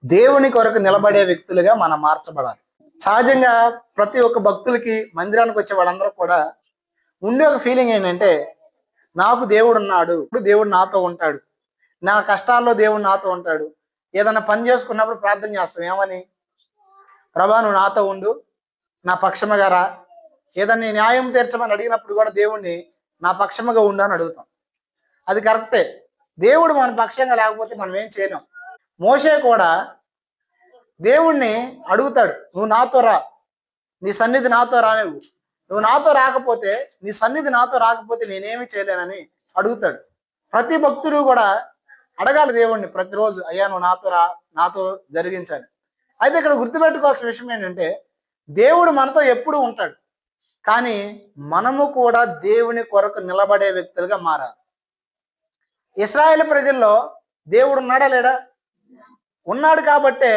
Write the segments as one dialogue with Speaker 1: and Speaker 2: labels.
Speaker 1: దేవుని కొరకు నిలబడే వ్యక్తులుగా మనం మార్చబడాలి. సహజంగా ప్రతి ఒక్క భక్తులకి మందిరానికి వచ్చే వాళ్ళందరూ కూడా ఉండే ఒక ఫీలింగ్ ఏంటంటే, నాకు దేవుడు ఉన్నాడు, ఇప్పుడు దేవుడు నాతో ఉంటాడు, నా కష్టాల్లో దేవుడు నాతో ఉంటాడు. ఏదైనా పని చేసుకున్నప్పుడు ప్రార్థన చేస్తాం ఏమని, ప్రభా నువ్వు నాతో ఉండు, నా పక్షముగా రా. ఏదన్నా న్యాయం తీర్చమని అడిగినప్పుడు కూడా దేవుణ్ణి నా పక్షముగా ఉండు అని అడుగుతాం. అది కరెక్టే. దేవుడు మన పక్షంగా లేకపోతే మనం ఏం చేయలేం. మోషే కూడా దేవుణ్ణి అడుగుతాడు, నువ్వు నాతో రా, నీ సన్నిధి నాతో రానివ్వు, నువ్వు నాతో రాకపోతే, నీ సన్నిధి నాతో రాకపోతే నేనేమి చేయలేనని అడుగుతాడు. ప్రతి భక్తుడు కూడా అడగాలి దేవుణ్ణి ప్రతిరోజు, అయ్యా నువ్వు నాతో రా, నాతో జరిగించాలి. అయితే ఇక్కడ గుర్తుపెట్టుకోవాల్సిన విషయం ఏంటంటే, దేవుడు మనతో ఎప్పుడూ ఉంటాడు, కానీ మనము కూడా దేవుని కొరకు నిలబడే వ్యక్తులుగా మారాలి. ఇశ్రాయేలు ప్రజల్లో దేవుడు ఉన్నాడా లేడా? ఉన్నాడు. కాబట్టే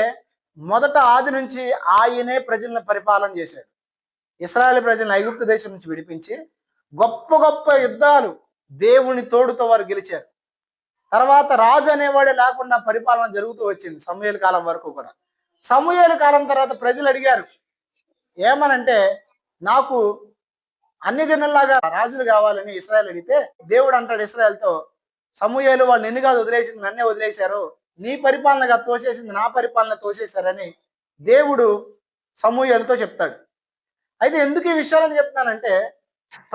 Speaker 1: మొదట ఆది నుంచి ఆయనే ప్రజలను పరిపాలన చేశాడు. ఇశ్రాయేలు ప్రజలను ఐగుప్తు దేశం నుంచి విడిపించి గొప్ప గొప్ప యుద్ధాలు దేవుని తోడుతో వారు గెలిచారు. తర్వాత రాజు అనేవాడే లేకుండా పరిపాలన జరుగుతూ వచ్చింది సమూయేలు కాలం వరకు కూడా. సమూయేలు కాలం తర్వాత ప్రజలు అడిగారు ఏమనంటే, నాకు అన్ని జనుల్లాగా రాజులు కావాలని ఇశ్రాయేలు అడిగితే, దేవుడు అంటాడు ఇశ్రాయేలుతో, సమూయేలు వాళ్ళు నిన్ను కాదు వదిలేసింది, నన్నే వదిలేశారు, నీ పరిపాలనగా తోసేసింది నా పరిపాలన తోసేశారని దేవుడు సమూయేలుతో చెప్తాడు. అయితే ఎందుకు ఈ విషయాలను చెప్తానంటే,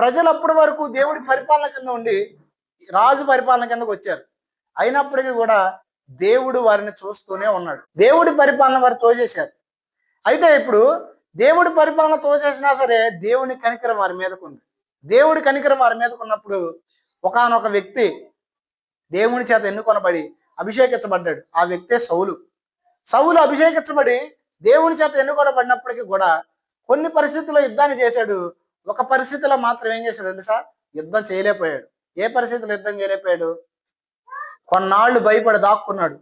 Speaker 1: ప్రజలు అప్పటి వరకు దేవుడి పరిపాలన కింద ఉండి రాజు పరిపాలన కిందకు వచ్చారు. అయినప్పటికీ కూడా దేవుడు వారిని చూస్తూనే ఉన్నాడు. దేవుడి పరిపాలన వారు తోసేశారు. అయితే ఇప్పుడు దేవుడి పరిపాలన తోసేసినా సరే దేవుని కనికరం వారి మీదకు ఉంది. దేవుడి కనికరం వారి మీదకు ఉన్నప్పుడు ఒకానొక వ్యక్తి దేవుని చేత ఎన్నుకొనబడి అభిషేకించబడ్డాడు. ఆ వ్యక్తే సౌలు. సౌలు అభిషేకించబడి దేవుని చేత ఎన్నుకొనబడినప్పటికీ కూడా కొన్ని పరిస్థితుల్లో యుద్ధాన్ని చేశాడు. ఒక పరిస్థితిలో మాత్రం ఏం చేశాడు తెలుసా? యుద్ధం చేయలేకపోయాడు. ఏ పరిస్థితుల్లో యుద్ధం చేయలేకపోయాడు? కొన్నాళ్ళు భయపడి దాక్కున్నాడు.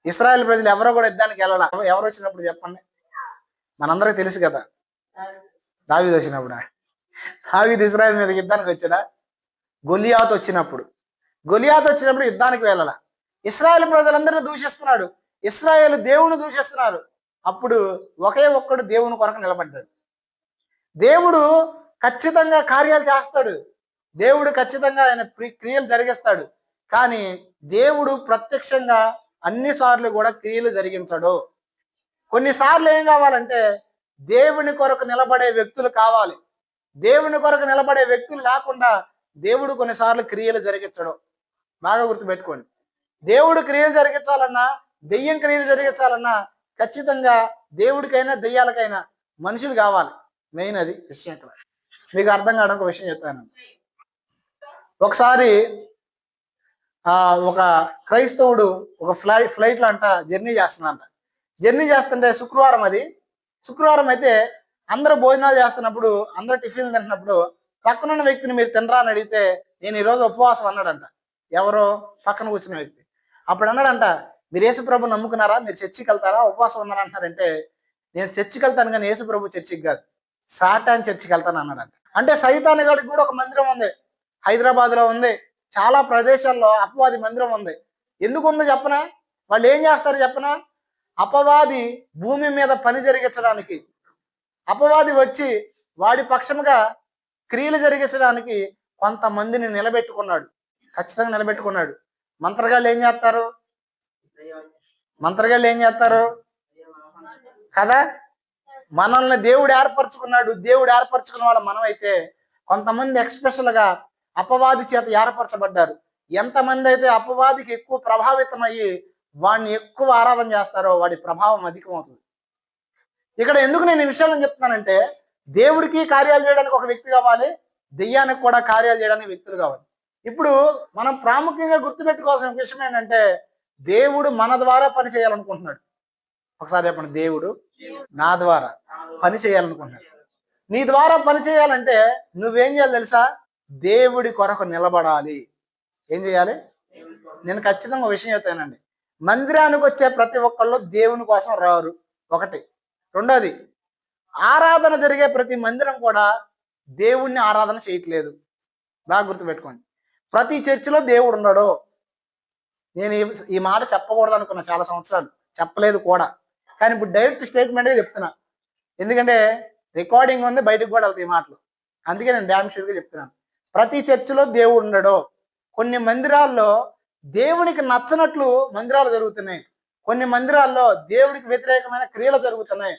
Speaker 1: ఇశ్రాయేల్ ప్రజలు ఎవరో కూడా యుద్ధానికి వెళ్ళాల. ఎవరు వచ్చినప్పుడు చెప్పండి, మనందరికీ తెలుసు కదా, దావీదు వచ్చినప్పుడు. దావీదు ఇశ్రాయేల్ మీద యుద్ధానికి వచ్చాడా? గొలియాతు వచ్చినప్పుడు. గొలియాతు వచ్చినప్పుడు యుద్ధానికి వెళ్ళాల. ఇశ్రాయేల్ ప్రజలందరినీ దూషిస్తున్నాడు, ఇశ్రాయేల్ దేవుని దూషిస్తున్నారు. అప్పుడు ఒకే ఒక్కడు దేవుని కొరకు నిలబడ్డాడు. దేవుడు ఖచ్చితంగా కార్యాలు చేస్తాడు, దేవుడు ఖచ్చితంగా ఆయన క్రియలు జరిగిస్తాడు. కానీ దేవుడు ప్రత్యక్షంగా అన్నిసార్లు కూడా క్రియలు జరిగించడు. కొన్నిసార్లు ఏం కావాలంటే దేవుని కొరకు నిలబడే వ్యక్తులు కావాలి. దేవుని కొరకు నిలబడే వ్యక్తులు లేకుండా దేవుడు కొన్నిసార్లు క్రియలు జరిగించడు. బాగా గుర్తుపెట్టుకోండి. దేవుడు క్రియలు జరిగించాలన్నా, దెయ్యం క్రియలు జరిగించాలన్నా ఖచ్చితంగా దేవుడికైనా దెయ్యాలకైనా మనుషులు కావాలి. మెయిన్ అది విషయం. ఇక్కడ మీకు అర్థం కావడానికి ఒక విషయం చెప్తాను. ఒకసారి ఒక క్రైస్తవుడు ఒక ఫ్లైట్లో అంట జర్నీ చేస్తున్నాడంట. జర్నీ చేస్తుంటే శుక్రవారం అయితే అందరూ భోజనాలు చేస్తున్నప్పుడు, అందరూ టిఫిన్లు తింటున్నప్పుడు పక్కనున్న వ్యక్తిని మీరు తినరా అని అడిగితే, నేను ఈరోజు ఉపవాసం అన్నాడంట. ఎవరో పక్కన కూర్చున్న వ్యక్తి. అప్పుడు అన్నాడంట, మీరు యేసుప్రభు నమ్ముకున్నారా, మీరు చర్చికి వెళ్తారా, ఉపవాసం ఉన్నారా అంటారంటే, నేను చర్చికి వెళ్తాను కానీ యేసుప్రభు చర్చికి కాదు, సాటాన్ చర్చికి వెళ్తాను అన్నాడంట. అంటే సైతాన్ గాడికి కూడా ఒక మందిరం ఉంది, హైదరాబాద్లో ఉంది, చాలా ప్రదేశాల్లో అపవాది మందిరం ఉంది. ఎందుకు ఉందో చెప్పనా? వాళ్ళు ఏం చేస్తారు చెప్పనా? అపవాది భూమి మీద పని జరిగించడానికి, అపవాది వచ్చి వాడి పక్షముగా క్రియలు జరిగించడానికి కొంతమందిని నిలబెట్టుకున్నాడు. ఖచ్చితంగా నిలబెట్టుకున్నాడు. మంత్రగాళ్ళు ఏం చేస్తారు కదా? మనల్ని దేవుడు ఏర్పరచుకున్నాడు. దేవుడు ఏర్పరచుకున్న వాళ్ళ మనం అయితే కొంతమంది ఎక్స్పెషల్గా అపవాది చేత ఏర్పరచబడ్డారు. ఎంతమంది అయితే అపవాదికి ఎక్కువ ప్రభావితం అయ్యి వాడిని ఎక్కువ ఆరాధన చేస్తారో వాడి ప్రభావం అధికమవుతుంది. ఇక్కడ ఎందుకు నేను ఈ విషయాలను చెప్తున్నానంటే, దేవుడికి కార్యాలు చేయడానికి ఒక వ్యక్తి కావాలి, దెయ్యానికి కూడా కార్యాలు చేయడానికి వ్యక్తులు కావాలి. ఇప్పుడు మనం ప్రాముఖ్యంగా గుర్తుపెట్టుకోవాల్సిన విషయం ఏంటంటే, దేవుడు మన ద్వారా పని చేయాలనుకుంటున్నాడు. ఒకసారి చెప్పండి, దేవుడు నా ద్వారా పని చేయాలనుకుంటున్నాడు. నీ ద్వారా పని చేయాలంటే నువ్వేం చేయాలి తెలుసా? దేవుడి కొరకు నిలబడాలి. ఏం చేయాలి? నేను ఖచ్చితంగా ఒక విషయం చెప్తానండి. మందిరానికి వచ్చే ప్రతి ఒక్కళ్ళు దేవుని కోసం రారు, ఒకటి. రెండోది, ఆరాధన జరిగే ప్రతి మందిరం కూడా దేవుణ్ణి ఆరాధన చేయట్లేదు. బాగా గుర్తుపెట్టుకోండి. ప్రతి చర్చిలో దేవుడు ఉన్నాడు. నేను ఈ మాట చెప్పకూడదు అనుకున్నా చాలా సంవత్సరాలు. చెప్పలేదు కూడా. కానీ ఇప్పుడు డైరెక్ట్ స్టేట్మెంట్గా చెప్తున్నా, ఎందుకంటే రికార్డింగ్ ఉంది, బయటకు కూడా వెళ్తాయి మాటలు. అందుకే నేను డ్యామ్ షూర్గా చెప్తున్నాను, ప్రతి చర్చిలో దేవుడు ఉండడు. కొన్ని మందిరాల్లో దేవునికి నచ్చనట్లు మందిరాలు జరుగుతున్నాయి, కొన్ని మందిరాల్లో దేవుడికి వ్యతిరేకమైన క్రియలు జరుగుతున్నాయి.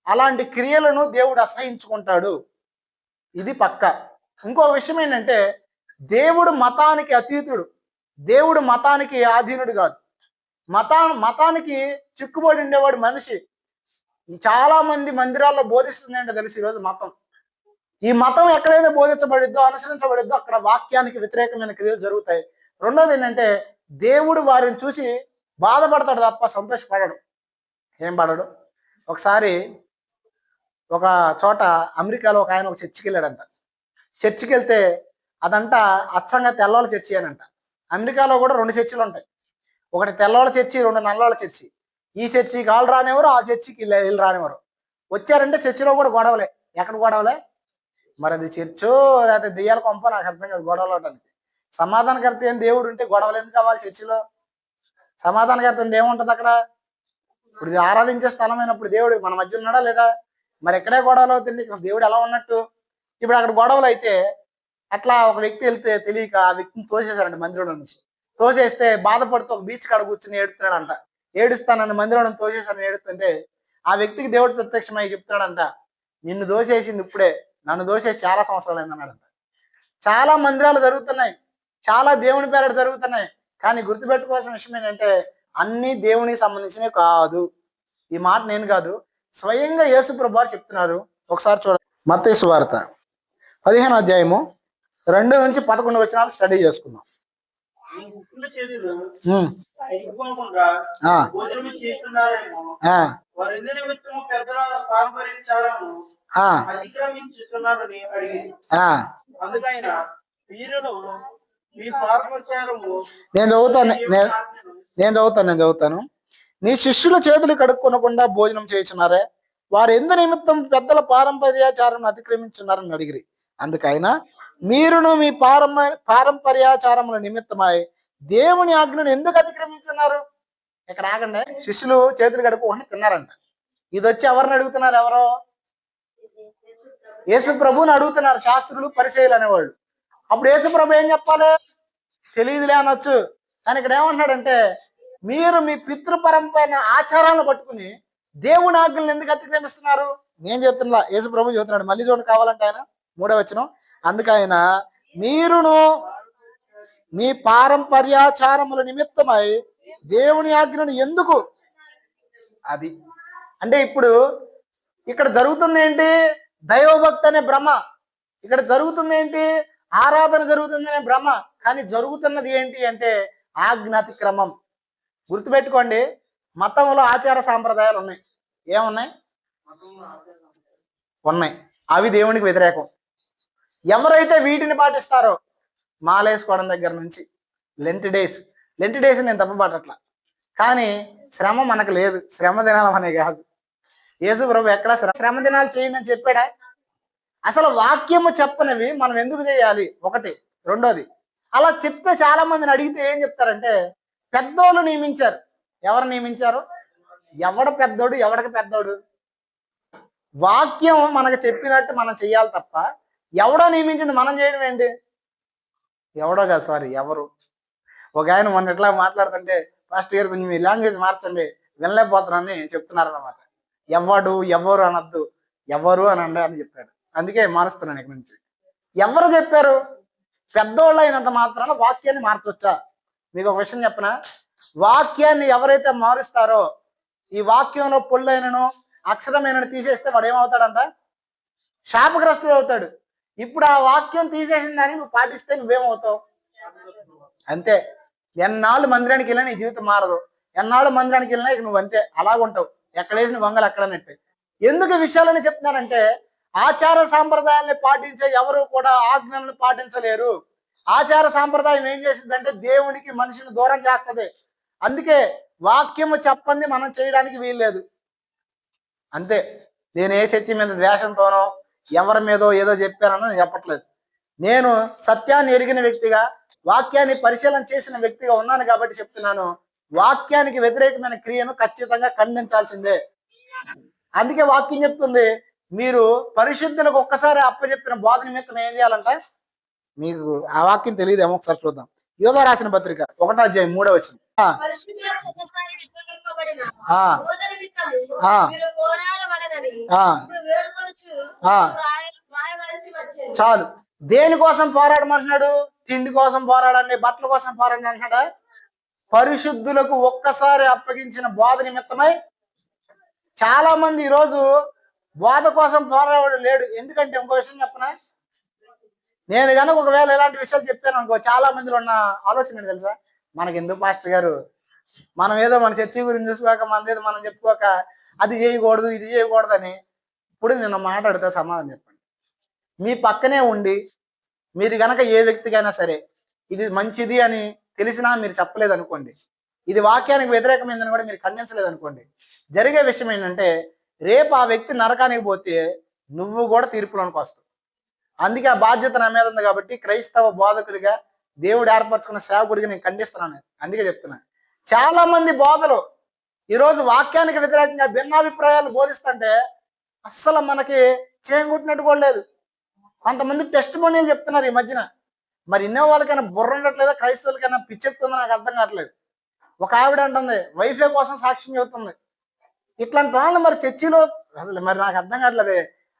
Speaker 1: అలాంటి క్రియలను దేవుడు అసహించుకుంటాడు, ఇది పక్క. ఇంకో విషయం ఏంటంటే, దేవుడు మతానికి అతీతుడు, దేవుడు మతానికి ఆధీనుడు కాదు. మతానికి చిక్కుబడి ఉండేవాడు మనిషి. చాలా మంది మందిరాల్లో బోధిస్తుంది అంటే తెలిసి ఈరోజు మతం. ఈ మతం ఎక్కడైతే బోధించబడిద్దో, అనుసరించబడిద్దో అక్కడ వాక్యానికి వ్యతిరేకమైన క్రియలు జరుగుతాయి. రెండోది ఏంటంటే, దేవుడు వారిని చూసి బాధపడతాడు తప్ప సంతోషపడడు. ఏం పడడు. ఒకసారి ఒక చోట అమెరికాలో ఒక ఆయన ఒక చర్చికి వెళ్ళాడంట. చర్చికి వెళ్తే అదంట అచ్చంగా తెల్లవాళ్ళ చర్చి అనంట. అమెరికాలో కూడా 2 చర్చిలు ఉంటాయి, ఒకటి తెల్లవాళ్ళ చర్చి, 2 నల్లవాళ్ళ చర్చి. ఈ చర్చికి వాళ్ళు రానివ్వరు, ఆ చర్చికి వీళ్ళు రానివ్వరు. వచ్చారంటే చర్చిలో కూడా గొడవలే. ఎక్కడ గొడవలే? మరి అది చర్చో లేకపోతే దెయ్యాల కొంప నాకు అర్థం కాదు గొడవలు అవడానికి. సమాధానకర్త ఏం దేవుడు ఉంటే గొడవలు ఎందుకు కావాలి చర్చిలో? సమాధానకర్త ఉంటే ఏముంటుంది అక్కడ? ఇప్పుడు ఇది ఆరాధించే స్థలమైనప్పుడు దేవుడు మన మధ్య ఉన్నాడా లేదా? మరి ఎక్కడే గొడవలు అవుతుంది, దేవుడు ఎలా ఉన్నట్టు? ఇప్పుడు అక్కడ గొడవలు అయితే అట్లా ఒక వ్యక్తి వెళ్తే తెలియక ఆ వ్యక్తిని తోసేశారంట మందిరంలో నుంచి. తోసేస్తే బాధపడుతూ ఒక బీచ్ కాడ కూర్చుని ఏడుతున్నాడంట. ఏడుస్తానని మందిరంలో తోసేశారని ఏడుస్తుంటే ఆ వ్యక్తికి దేవుడు ప్రత్యక్షమై చెప్తున్నాడంట, నిన్ను దోసేసింది ఇప్పుడే, నన్ను దోసేసి చాలా సంవత్సరాలు అయిందన్నాడంట. చాలా మందిరాలు జరుగుతున్నాయి, చాలా దేవుని పేరట జరుగుతున్నాయి. కానీ గుర్తుపెట్టుకోవాల్సిన విషయం ఏంటంటే, అన్ని దేవునికి సంబంధించినవి కాదు. ఈ మాట నేను కాదు, స్వయంగా యేసు ప్రభువు వారు చెప్తున్నారు. ఒకసారి చూడండి, మత్తయి సువార్త 15వ అధ్యాయము 2 నుంచి 11 వచనాలు స్టడీ చేసుకుందాం. నేను చదువుతాను. నీ శిష్యుల చేతులు కడుక్కొనకుండా భోజనం చేయుచున్నారే, వారు ఎందు నిమిత్తం పెద్దల పారంపర్యాచారం అతిక్రమించున్నారని అడిగిరి. అందుకైనా మీరును మీ పారంపర్యాచారముల నిమిత్తమై దేవుని ఆజ్ఞను ఎందుకు అతిక్రమించున్నారు? ఇక్కడ ఆగండి. శిష్యులు చేతులు కడుక్కోకుండా తిన్నారంట. ఇది వచ్చి ఎవరిని అడుగుతున్నారు? ఎవరో యేసు ప్రభువుని అడుగుతున్నారు, శాస్త్రులు పరిచయులు అనేవాళ్ళు. అప్పుడు యేసు ప్రభు ఏం చెప్పాలి? తెలియదులే అనొచ్చు. కానీ ఇక్కడ ఏమంటున్నాడంటే, మీరు మీ పితృపరంపైన ఆచారాలను పట్టుకుని దేవుని ఆజ్ఞలను ఎందుకు అతిక్రమిస్తున్నారు? నేను చెప్తున్నా, యేసు ప్రభు చెబుతున్నాడు. మళ్ళీ చూడండి కావాలంటే ఆయన 3వ వచనం. అందుకైనా మీరును మీ పారంపర్యాచారముల నిమిత్తమై దేవుని ఆజ్ఞను ఎందుకు, అది అంటే ఇప్పుడు ఇక్కడ జరుగుతుంది ఏంటి? దైవభక్తి అనే భ్రమ. ఇక్కడ జరుగుతుంది ఏంటి? ఆరాధన జరుగుతుందనే భ్రమ. కానీ జరుగుతున్నది ఏంటి అంటే ఆజ్ఞాతిక్రమం. గుర్తుపెట్టుకోండి, మతంలో ఆచార సాంప్రదాయాలు ఉన్నాయి. ఏమున్నాయి? ఉన్నాయి. అవి దేవునికి వ్యతిరేకం. ఎవరైతే వీటిని పాటిస్తారో, మాలేసుకోవడం దగ్గర నుంచి లెంట్ డేస్ నేను తప్పబట్టట్లా, కానీ శ్రమ మనకు లేదు. శ్రమ దినాలు అనే కాదు. యేసు ప్రభు ఎక్కడ శ్రమ దినాలు చేయండి అని చెప్పాడా? అసలు వాక్యము చెప్పనివి మనం ఎందుకు చేయాలి? ఒకటి. రెండోది, అలా చెప్తే చాలా మందిని అడిగితే ఏం చెప్తారంటే, పెద్దోళ్ళు నియమించారు. ఎవరు నియమించారు? ఎవడ పెద్దోడు, ఎవడికి పెద్దోడు? వాక్యం మనకు చెప్పినట్టు మనం చెయ్యాలి తప్ప ఎవడో నియమించింది మనం చేయడం ఏంటి? ఎవడో కాదు, సారీ, ఎవరు. ఒక ఆయన మొన్న ఎట్లా మాట్లాడుతుంటే, ఫస్ట్ ఇయర్ కొంచెం మీ లాంగ్వేజ్ మార్చండి, వినలేకపోతున్నానని చెప్తున్నారన్నమాట. ఎవరు అనొద్దు, ఎవరు అనండి అని చెప్పాడు. అందుకే మారుస్తున్నాను ఇక్కడి నుంచి. ఎవరు చెప్పారు? పెద్దోళ్ళు అయినంత మాత్రాన వాక్యాన్ని మార్చొచ్చా? మీకు ఒక విషయం చెప్పనా, వాక్యాన్ని ఎవరైతే మారుస్తారో, ఈ వాక్యంలో పొల్లైనను అక్షరమైనను తీసేస్తే వాడు ఏమవుతాడంట? శాపగ్రస్తుడు అవుతాడు. ఇప్పుడు ఆ వాక్యం తీసేసిన దాన్ని నువ్వు పాటిస్తే నువ్వేమవుతావు? అంతే. ఎన్నాళ్ళు మందిరానికి వెళ్ళినా నీ జీవితం మారదు. ఎన్నాళ్ళు మందిరానికి వెళ్ళినా ఇక నువ్వు అంతే, అలాగుంటావు. ఎక్కడేసిన గొంగలు ఎక్కడన్నట్టు. ఎందుకు ఈ విషయాలని చెప్తున్నారంటే, ఆచార సాంప్రదాయాన్ని పాటించే ఎవరు కూడా ఆజ్ఞలను పాటించలేరు. ఆచార సాంప్రదాయం ఏం చేసిందంటే దేవునికి మనిషిని దూరం చేస్తుంది. అందుకే వాక్యము చెప్పంది మనం చేయడానికి వీల్లేదు. అంతే. నేను ఏ చర్చి మీద ద్వేషంతోనో ఎవరి మీదో ఏదో చెప్పానో నేను చెప్పట్లేదు. నేను సత్యాన్ని ఎరిగిన వ్యక్తిగా, వాక్యాన్ని పరిశీలన చేసిన వ్యక్తిగా ఉన్నాను కాబట్టి చెప్తున్నాను. వాక్యానికి వ్యతిరేకమైన క్రియను ఖచ్చితంగా ఖండించాల్సిందే. అందుకే వాక్యం చెప్తుంది, మీరు పరిశుద్ధులకు ఒక్కసారి అప్పచెప్పిన బోధ నిమిత్తం ఏం చేయాలంట? మీకు ఆ వాక్యం తెలియదేమో, ఒకసారి చూద్దాం. యోధా రాసిన పత్రిక 1వ అధ్యాయం 3వ వచనం. చాలు. దేనికోసం పోరాడమంటున్నాడు? తిండి కోసం పోరాడండి, బట్టల కోసం పోరాడండి అంటున్నాడా? పరిశుద్ధులకు ఒక్కసారి అప్పగించిన బోధ నిమిత్తమై. చాలా మంది ఈరోజు బోధ కోసం పోరాడు లేడు. ఎందుకంటే ఇంకో విషయం చెప్పనా, నేను కనుక ఒకవేళ ఇలాంటి విషయాలు చెప్పాను అనుకో, చాలా మందిలో ఉన్న ఆలోచన ఏంటి తెలుసా? మనకి ఎందుకు పాస్టర్ గారు, మనం ఏదో మన చర్చి గురించి చూసుకోక, మనదేదో మనం చెప్పుకోక, అది చేయకూడదు ఇది చేయకూడదని. ఇప్పుడు నేను మాట్లాడితే సమాధానం చెప్పండి. మీ పక్కనే ఉండి మీరు కనుక ఏ వ్యక్తికైనా సరే ఇది మంచిది అని తెలిసినా మీరు చెప్పలేదు అనుకోండి, ఇది వాక్యానికి వ్యతిరేకమైందని కూడా మీరు ఖండించలేదు అనుకోండి, జరిగే విషయం ఏంటంటే రేపు ఆ వ్యక్తి నరకానికి పోతే నువ్వు కూడా తీర్పులోనికి వస్తావు. అందుకే ఆ బాధ్యత నా మీద ఉంది కాబట్టి క్రైస్తవ బోధకుడిగా, దేవుడు ఏర్పరచుకున్న సేవకుడిగా నేను ఖండిస్తున్నాను. అందుకే చెప్తున్నా, చాలా మంది బోధలు ఈరోజు వాక్యానికి వ్యతిరేకంగా భిన్నాభిప్రాయాలు బోధిస్తుంటే అస్సలు మనకి చేంగుట్టినట్టు కూడా లేదు. కొంతమంది టెస్ట్ మోనీలు చెప్తున్నారు ఈ మధ్యన. మరి ఇన్నో వాళ్ళకైనా బుర్ర ఉండట్లేదా, క్రైస్తవులకైనా పిచ్చెప్తుందో నాకు అర్థం కావట్లేదు. ఒక ఆవిడ అంటుంది వైఫై కోసం సాక్ష్యం చెబుతుంది. ఇట్లాంటి వాళ్ళు మరి చర్చిలో అసలు మరి నాకు అర్థం కావట్లేదు.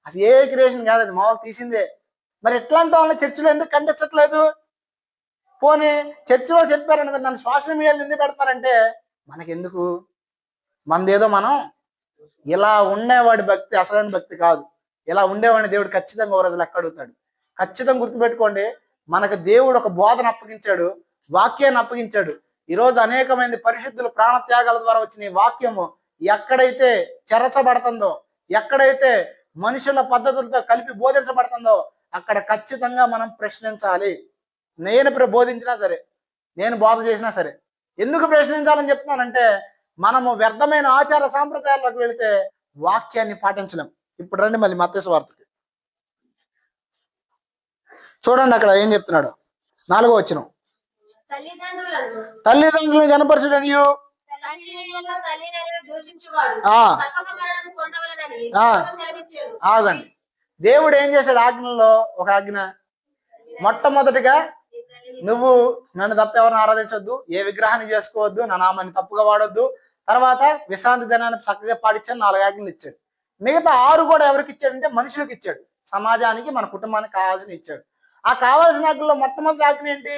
Speaker 1: అసలు ఏ క్రియేషన్ కాదు, అది మామూలు తీసిందే. మరి ఇట్లాంటి వాళ్ళని చర్చిలో ఎందుకు ఖండించట్లేదు? పోనీ చర్చిలో చెప్పారనుకో, నన్ను సోషల్ మీడియాలో ఎందుకు పెడతారంటే మనకెందుకు? మనదేదో మనం ఇలా ఉండేవాడి భక్తి అసలైన భక్తి కాదు. ఇలా ఉండేవాడిని దేవుడు ఖచ్చితంగా ఓ రోజు లెక్క అడుగుతాడు. ఖచ్చితంగా గుర్తుపెట్టుకోండి, మనకు దేవుడు ఒక బోధన అప్పగించాడు, వాక్యాన్ని అప్పగించాడు. ఈరోజు అనేకమంది పరిశుద్ధులు ప్రాణత్యాగాల ద్వారా వచ్చిన ఈ వాక్యము ఎక్కడైతే చెరచబడుతుందో, ఎక్కడైతే మనుషుల పద్ధతులతో కలిపి బోధించబడుతుందో అక్కడ ఖచ్చితంగా మనం ప్రశ్నించాలి. నేను బోధించినా సరే, నేను బోధ చేసినా సరే. ఎందుకు ప్రశ్నించాలని చెప్తున్నానంటే, మనము వ్యర్థమైన ఆచార సాంప్రదాయాలకు వెళితే వాక్యాన్ని పాటించలేం. ఇప్పుడు రండి మళ్ళీ మత్తయి సువార్తకి చూడండి, అక్కడ ఏం చెప్తున్నాడు? 4వ వచనం. తల్లిదండ్రులను కనపరచడని ఆగండి. దేవుడు ఏం చేశాడు? ఆజ్ఞలో ఒక ఆజ్ఞ, మొట్టమొదటిగా నువ్వు నన్ను తప్ప ఎవరిని ఆరాధించొద్దు, ఏ విగ్రహాన్ని చేసుకోవద్దు, నా నామాన్ని తప్పుగా వాడొద్దు. తర్వాత విశ్రాంతి దినాన్ని చక్కగా పాటించాను, 4 ఆజ్ఞలు ఇచ్చాడు. మిగతా 6 కూడా ఎవరికి ఇచ్చాడంటే మనుషులకు ఇచ్చాడు, సమాజానికి, మన కుటుంబానికి కావాల్సిన ఇచ్చాడు. ఆ కావాల్సిన ఆజ్ఞలో మొట్టమొదటి ఆజ్ఞ ఏంటి?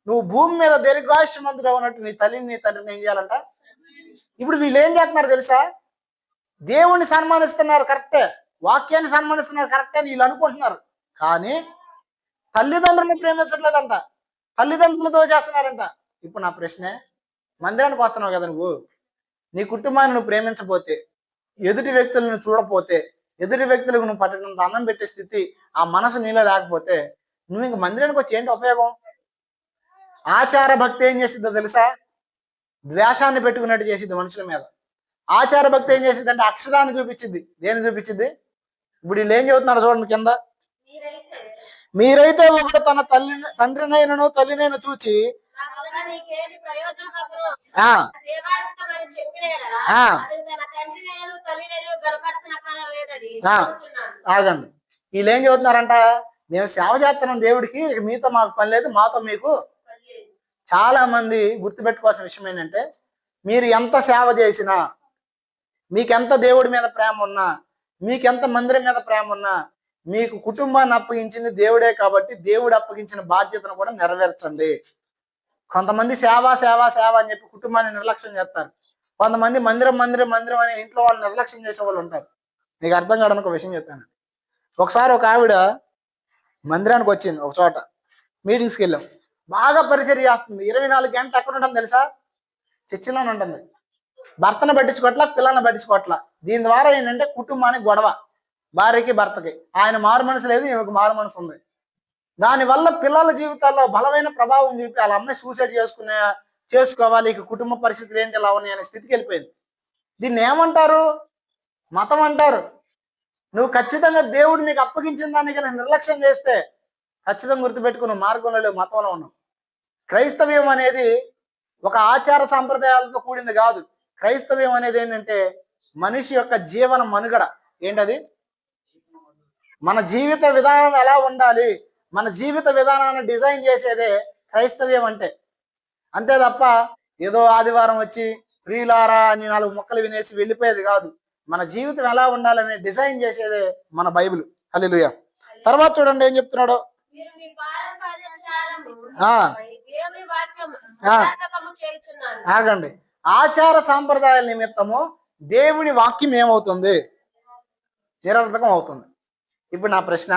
Speaker 1: నువ్వు భూమి మీద దీర్ఘాయుష్మంతుడు ఉన్నట్టు నీ తల్లిని నీ తండ్రిని ఏం చేయాలంట? ఇప్పుడు వీళ్ళు ఏం చేస్తున్నారు తెలుసా? దేవుణ్ణి సన్మానిస్తున్నారు కరెక్టే, వాక్యాన్ని సన్మానిస్తున్నారు కరెక్టే అని వీళ్ళు అనుకుంటున్నారు. కానీ తల్లిదండ్రులను ప్రేమించట్లేదంట, తల్లిదండ్రులతో చేస్తున్నారంట. ఇప్పుడు నా ప్రశ్నే, మందిరానికి వస్తున్నావు కదా నువ్వు, నీ కుటుంబాన్ని నువ్వు ప్రేమించపోతే, ఎదుటి వ్యక్తులను చూడపోతే, ఎదుటి వ్యక్తులకు నువ్వు పట్టణంతో అన్నం పెట్టే స్థితి ఆ మనసు నీలో లేకపోతే నువ్వు ఇంక మందిరానికి వచ్చి ఏంటి ఉపయోగం? ఆచార భక్తి ఏం చేసిద్దో తెలుసా? ద్వేషాన్ని పెట్టుకున్నట్టు చేసిద్ది మనుషుల మీద. ఆచార భక్తి ఏం చేసిద్ది అంటే అక్షరాన్ని చూపించింది. దేని చూపించింది? ఇప్పుడు వీళ్ళు ఏం చెబుతున్నారు చూడండి కింద, మీరైతే ఒకడు తన తండ్రినైనను తల్లినైనా చూచి ఆగండి. వీళ్ళు ఏం చెబుతున్నారంట? మేము సేవ చేస్తున్నాం దేవుడికి, మీతో మాకు పని లేదు, మాతో మీకు. చాలా మంది గుర్తుపెట్టుకోవాల్సిన విషయం ఏంటంటే, మీరు ఎంత సేవ చేసినా, మీకెంత దేవుడి మీద ప్రేమ ఉన్నా, మీకెంత మందిరం మీద ప్రేమ ఉన్నా, మీకు కుటుంబాన్ని అప్పగించింది దేవుడే కాబట్టి దేవుడు అప్పగించిన బాధ్యతను కూడా నెరవేర్చండి. కొంతమంది సేవ సేవ సేవ అని చెప్పి కుటుంబాన్ని నిర్లక్ష్యం చేస్తారు. కొంతమంది మందిరం మందిరం మందిరం అని ఇంట్లో వాళ్ళు నిర్లక్ష్యం చేసే వాళ్ళు ఉంటారు. మీకు అర్థం కావడానికి ఒక విషయం చెప్తాను. ఒకసారి ఒక ఆవిడ మందిరానికి వచ్చింది, ఒక చోట మీటింగ్స్కి వెళ్ళాం. బాగా పరిచర్య చేస్తుంది, 24 గంటలు ఎక్కడ ఉంటుంది తెలుసా? చర్చిలోనే ఉంటుంది. భర్తను పట్టించుకోవట్లా, పిల్లల్ని పట్టించుకోవట్లా. దీని ద్వారా ఏంటంటే కుటుంబానికి గొడవ, భార్యకి భర్తకి. ఆయన మారు మనసు లేదు, ఈమెకు మారు మనసు ఉంది. దానివల్ల పిల్లల జీవితాల్లో బలమైన ప్రభావం చూపి వాళ్ళ అమ్మాయి సూసైడ్ చేసుకోవాలి, ఇక కుటుంబ పరిస్థితులు ఏంటి ఎలా ఉన్నాయి అనే స్థితికి వెళ్ళిపోయింది. దీన్ని ఏమంటారు? మతం అంటారు. నువ్వు ఖచ్చితంగా దేవుడు నీకు అప్పగించిన దానికి నిర్లక్ష్యం చేస్తే ఖచ్చితంగా గుర్తుపెట్టుకుని మార్గంలో లేవు, మతంలో ఉన్నావు. క్రైస్తవ్యం అనేది ఒక ఆచార సాంప్రదాయాలతో కూడింది కాదు. క్రైస్తవ్యం అనేది ఏంటంటే మనిషి యొక్క జీవన మనుగడ. ఏంటది? మన జీవిత విధానం ఎలా ఉండాలి, మన జీవిత విధానాన్ని డిజైన్ చేసేదే క్రైస్తవ్యం అంటే. అంతే తప్ప ఏదో ఆదివారం వచ్చి ప్రియులారా అని 4 ముక్కలు వినేసి వెళ్ళిపోయేది కాదు. మన జీవితం ఎలా ఉండాలని డిజైన్ చేసేదే మన బైబిల్. హల్లెలూయా. తర్వాత చూడండి ఏం చెప్తున్నాడో. ఆగండి. ఆచార సాంప్రదాయాల నిమిత్తము దేవుని వాక్యం ఏమవుతుంది? నిరర్థకం అవుతుంది. ఇప్పుడు నా ప్రశ్న,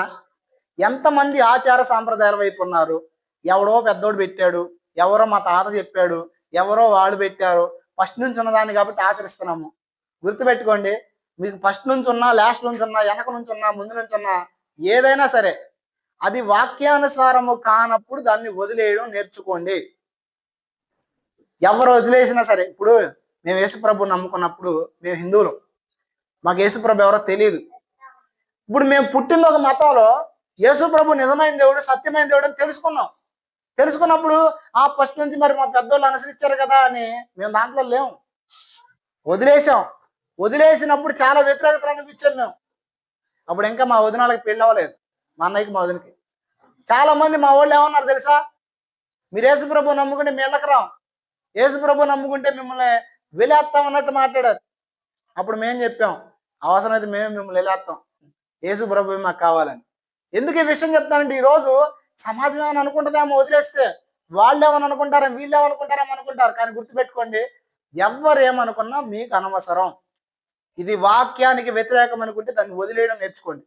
Speaker 1: ఎంతమంది ఆచార సాంప్రదాయాల వైపు ఉన్నారు? ఎవడో పెద్దోడు పెట్టాడు, ఎవరో మా తాత చెప్పాడు, ఎవరో వాళ్ళు పెట్టారు, ఫస్ట్ నుంచి ఉన్నదాన్ని కాబట్టి ఆచరిస్తున్నాము. గుర్తుపెట్టుకోండి, మీకు ఫస్ట్ నుంచి ఉన్నా, లాస్ట్ నుంచి ఉన్నా, వెనక నుంచి ఉన్నా, ముందు నుంచి ఉన్నా, ఏదైనా సరే అది వాక్యానుసారము కానప్పుడు దాన్ని వదిలేయడం నేర్చుకోండి. ఎవరు వదిలేసినా సరే, ఇప్పుడు మేము యేసుప్రభు నమ్ముకున్నప్పుడు మేము హిందువులు, మాకు యేసుప్రభు ఎవరో తెలియదు. ఇప్పుడు మేము పుట్టింది ఒక మతంలో, యేసుప్రభు నిజమైన దేవుడు, సత్యమైన దేవుడు అని తెలుసుకున్నప్పుడు ఫస్ట్ నుంచి మరి మా పెద్దోళ్ళు అనుసరించారు కదా అని మేము దాంట్లో లేము, వదిలేసినప్పుడు చాలా వ్యతిరేకత అనిపించాం మేము. అప్పుడు ఇంకా మా వదినాలకు పెళ్ళి అవ్వలేదు, మా అన్నయ్యకి మా వదినకి. చాలా మంది మా వాళ్ళు ఏమన్నారు తెలుసా? మీరు యేసుప్రభు నమ్ముకుంటే మీ ఇళ్ళకి రాం, యేసుప్రభు నమ్ముకుంటే మిమ్మల్ని వెలేస్తాం అన్నట్టు మాట్లాడారు. అప్పుడు మేము చెప్పాం, అవసరమైతే మేము మిమ్మల్ని వెలేస్తాం, యేసుప్రభు మాకు కావాలని. ఎందుకు ఈ విషయం చెప్తానంటే, ఈరోజు సమాజం ఏమని అనుకుంటుందేమో వదిలేస్తే, వాళ్ళు ఏమని అనుకుంటారో, వీళ్ళు ఏమనుకుంటారేమో అనుకుంటారు. కానీ గుర్తుపెట్టుకోండి, ఎవరు ఏమనుకున్నా మీకు అనవసరం. ఇది వాక్యానికి వ్యతిరేకం అనుకుంటే దాన్ని వదిలేయడం నేర్చుకోండి.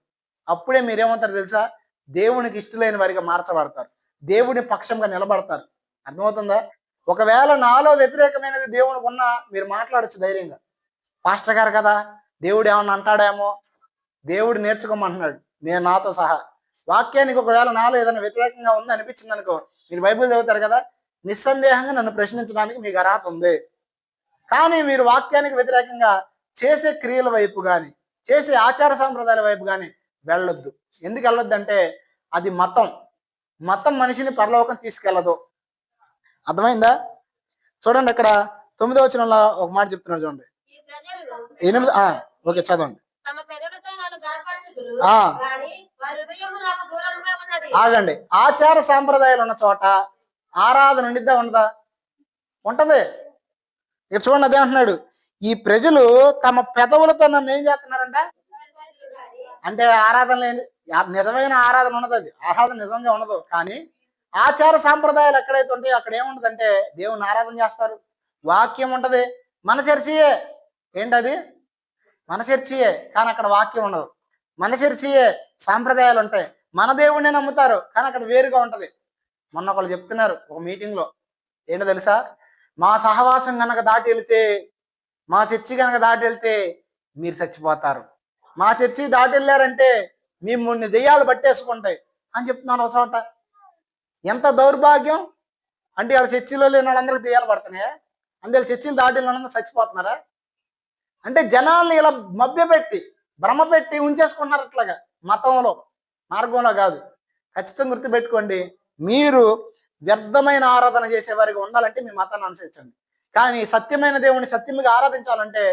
Speaker 1: అప్పుడే మీరేమంటారు తెలుసా? దేవునికి ఇష్టలేని వారిగా మార్చబడతారు, దేవుని పక్షంగా నిలబడతారు. అర్థమవుతుందా? ఒకవేళ నాలో వ్యతిరేకమైనది దేవునికి ఉన్నా మీరు మాట్లాడచ్చు ధైర్యంగా. పాస్టర్ గారు కదా, దేవుడు ఏమన్నా అంటాడేమో, దేవుడు నేర్చుకోమంటున్నాడు నేను నాతో సహా. వాక్యానికి ఒకవేళ నాలో ఏదైనా వ్యతిరేకంగా ఉంది అనిపించింది అనుకో, మీరు బైబిల్ చదువుతారు కదా, నిస్సందేహంగా నన్ను ప్రశ్నించడానికి మీకు అర్హత ఉంది. కానీ మీరు వాక్యానికి వ్యతిరేకంగా చేసే క్రియల వైపు కానీ, చేసే ఆచార సాంప్రదాయాల వైపు కానీ వెళ్ళొద్దు. ఎందుకు వెళ్ళొద్దు అంటే, అది మతం మనిషిని పరలోకం తీసుకెళ్ళదు. అర్థమైందా? చూడండి, అక్కడ 9వ వచనంలో ఒక మాట చెప్తున్నారు చూడండి. 8 ఓకే, చదవండి. ఆగండి. ఆచార సాంప్రదాయాలు ఉన్న చోట ఆరాధన ఉండిద్దా ఉండదా? ఉంటది. ఇక్కడ చూడండి, అదే అంటున్నాడు, ఈ ప్రజలు తమ పెదవులతో నన్ను ఏం చేస్తున్నారంట అంటే, ఆరాధన లేని నిజమైన ఆరాధన ఉండదు, అది ఆరాధన నిజంగా ఉండదు. కానీ ఆచార సాంప్రదాయాలు ఎక్కడైతే ఉంటాయో అక్కడ ఏముంటదంటే దేవుని ఆరాధన చేస్తారు, వాక్యం ఉంటది. మన చర్చియే, ఏంటది? మన చర్చియే, కానీ అక్కడ వాక్యం ఉండదు. మన చర్చియే, సాంప్రదాయాలు ఉంటాయి. మన దేవుడిని నమ్ముతారు, కానీ అక్కడ వేరుగా ఉంటది. మొన్న ఒకళ్ళు చెప్తున్నారు ఒక మీటింగ్లో, ఏంటో తెలుసా? మా సహవాసం కనుక దాటి వెళ్తే, మా చర్చి కనుక దాటి వెళ్తే మీరు చచ్చిపోతారు, మా చర్చి దాటి వెళ్ళారంటే మిమ్మల్ని దెయ్యాలు పట్టేసుకుంటాయి అని చెప్తున్నారు ఒక చోట. ఎంత దౌర్భాగ్యం అంటే, వాళ్ళ చర్చిలో లేని వాళ్ళందరికీ దెయ్యాలు పడుతున్నాయా? అంటే వాళ్ళ చర్చిలు దాటి వెళ్ళిన చచ్చిపోతున్నారా? అంటే జనాల్ని ఇలా మభ్యపెట్టి భ్రమపెట్టి ఉంచేసుకున్నారు అట్లాగా, మతంలో మార్గంలో కాదు. ఖచ్చితంగా గుర్తుపెట్టుకోండి, మీరు వ్యర్థమైన ఆరాధన చేసేవారికి ఉండాలంటే మీ మతాన్ని అనుసరించండి. కానీ సత్యమైన దేవుని సత్యముగా ఆరాధించాలంటే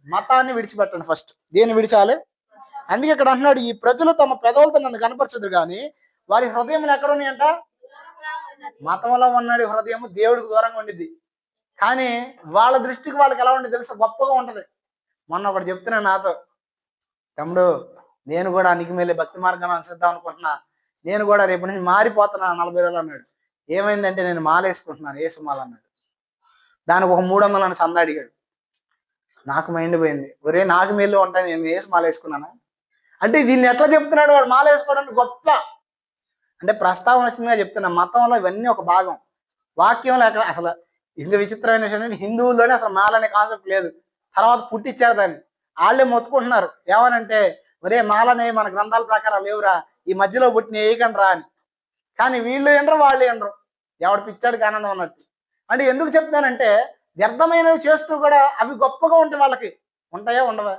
Speaker 1: మతాన్ని విడిచిపెట్టండి. ఫస్ట్ దేన్ని విడిచాలి? అందుకే ఇక్కడ అంటున్నాడు, ఈ ప్రజలు తమ పెదవులతో నన్ను కనపరచదు కానీ వారి హృదయం ఎక్కడున్నాయంట? మతంలో ఉన్నాడు హృదయం దేవుడికి దూరంగా ఉండిద్ది. కానీ వాళ్ళ దృష్టికి వాళ్ళకి ఎలా ఉండేది తెలుసా? గొప్పగా ఉంటది. మొన్న ఒకటి చెప్తున్నా నాతో, తమ్ముడు నేను కూడా నికిమేలే భక్తి మార్గాన్ని అనుసరిద్దాం అనుకుంటున్నా, నేను కూడా రేపు నుంచి మారిపోతున్నా 40 రోజులు అన్నాడు. ఏమైందంటే, నేను మాల వేసుకుంటున్నాను, ఏసు మాల అన్నాడు. దానికి ఒక 300 అని సంద అడిగాడు. నాకు మైండ్ పోయింది, ఒరే నాకు మేలు ఉంటాయి, నేను ఏసు మాల వేసుకున్నానా అంటే దీన్ని ఎట్లా చెప్తున్నాడు వాడు? మాల వేసుకోవడానికి గొప్ప అంటే ప్రస్తావన వచ్చిందిగా చెప్తున్నా. మతంలో ఇవన్నీ ఒక భాగం, వాక్యంలో ఎక్కడ అసలు. ఇంకా విచిత్రమైన విషయం, హిందువుల్లోనే అసలు మాల అనే కాన్సెప్ట్ లేదు. తర్వాత పుట్టించారు దాన్ని, వాళ్ళే మొత్తుకుంటున్నారు ఏమనంటే, ఒరే మాలనే మన గ్రంథాల ప్రకారం లేవురా, ఈ మధ్యలో పుట్టిన వేయకండి రా అని. కానీ వీళ్ళు ఏండ్రు వాళ్ళు ఏండ్రు, ఎవడు పిచ్చాడికి ఆనందం అన్నట్టు. అంటే ఎందుకు చెప్తానంటే, వ్యర్థమైనవి చేస్తూ కూడా అవి గొప్పగా ఉంటాయి. వాళ్ళకి ఉంటాయా ఉండవా?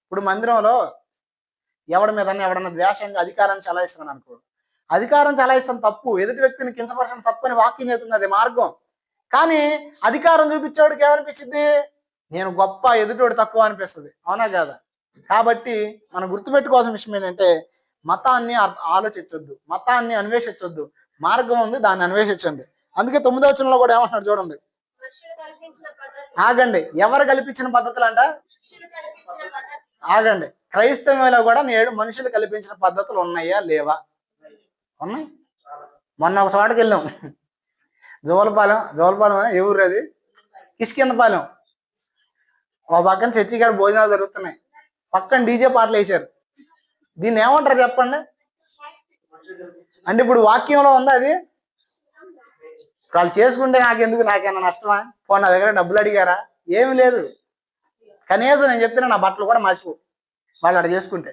Speaker 1: ఇప్పుడు మందిరంలో ఎవడి మీద ఎవడన్నా ద్వేషంగా అధికారాన్ని చలాయిస్తున్నాను అనుకో, అధికారం చలాయిస్తాం తప్పు, ఎదుటి వ్యక్తిని కించపరచడం తప్పు అని వాక్యం చెప్తుంది, అది మార్గం. కానీ అధికారం చూపించేవాడికి ఏమనిపించింది? నేను గొప్ప, ఎదుటోడు తక్కువ అనిపిస్తుంది. అవునా కాదా? కాబట్టి మనం గుర్తుపెట్టుకోవాల్సిన విషయం ఏంటంటే మతాన్ని ఆలోచించొద్దు, మతాన్ని అన్వేషించొద్దు. మార్గం ఉంది, దాన్ని అన్వేషించండి. అందుకే 9వ వచనంలో కూడా ఏమంటున్నాడు చూడండి. ఆగండి. ఎవరు కల్పించిన పద్ధతులు అంట? ఆగండి. క్రైస్తవంలో కూడా నేడు మనుషులు కల్పించిన పద్ధతులు ఉన్నాయా లేవా? ఉన్నాయి. మొన్న ఒక చోటకి వెళ్ళాం, జోలపాలెం ఏ ఊరు అది? కిష్కిందపాలెం. ఒక పక్కన చర్చి కాడ భోజనాలు జరుగుతున్నాయి, పక్కన డీజే పాటలు వేశారు. దీన్ని ఏమంటారు చెప్పండి? అంటే ఇప్పుడు వాక్యంలో ఉందా అది? వాళ్ళు చేసుకుంటే నాకెందుకు, నాకేమన్నా నష్టమా? పోనీ నా దగ్గర డబ్బులు అడిగారా? ఏమి లేదు. కనీసం నేను చెప్తున్నా నా బట్టలు కూడా మార్చిపో వాళ్ళు అక్కడ చేసుకుంటే.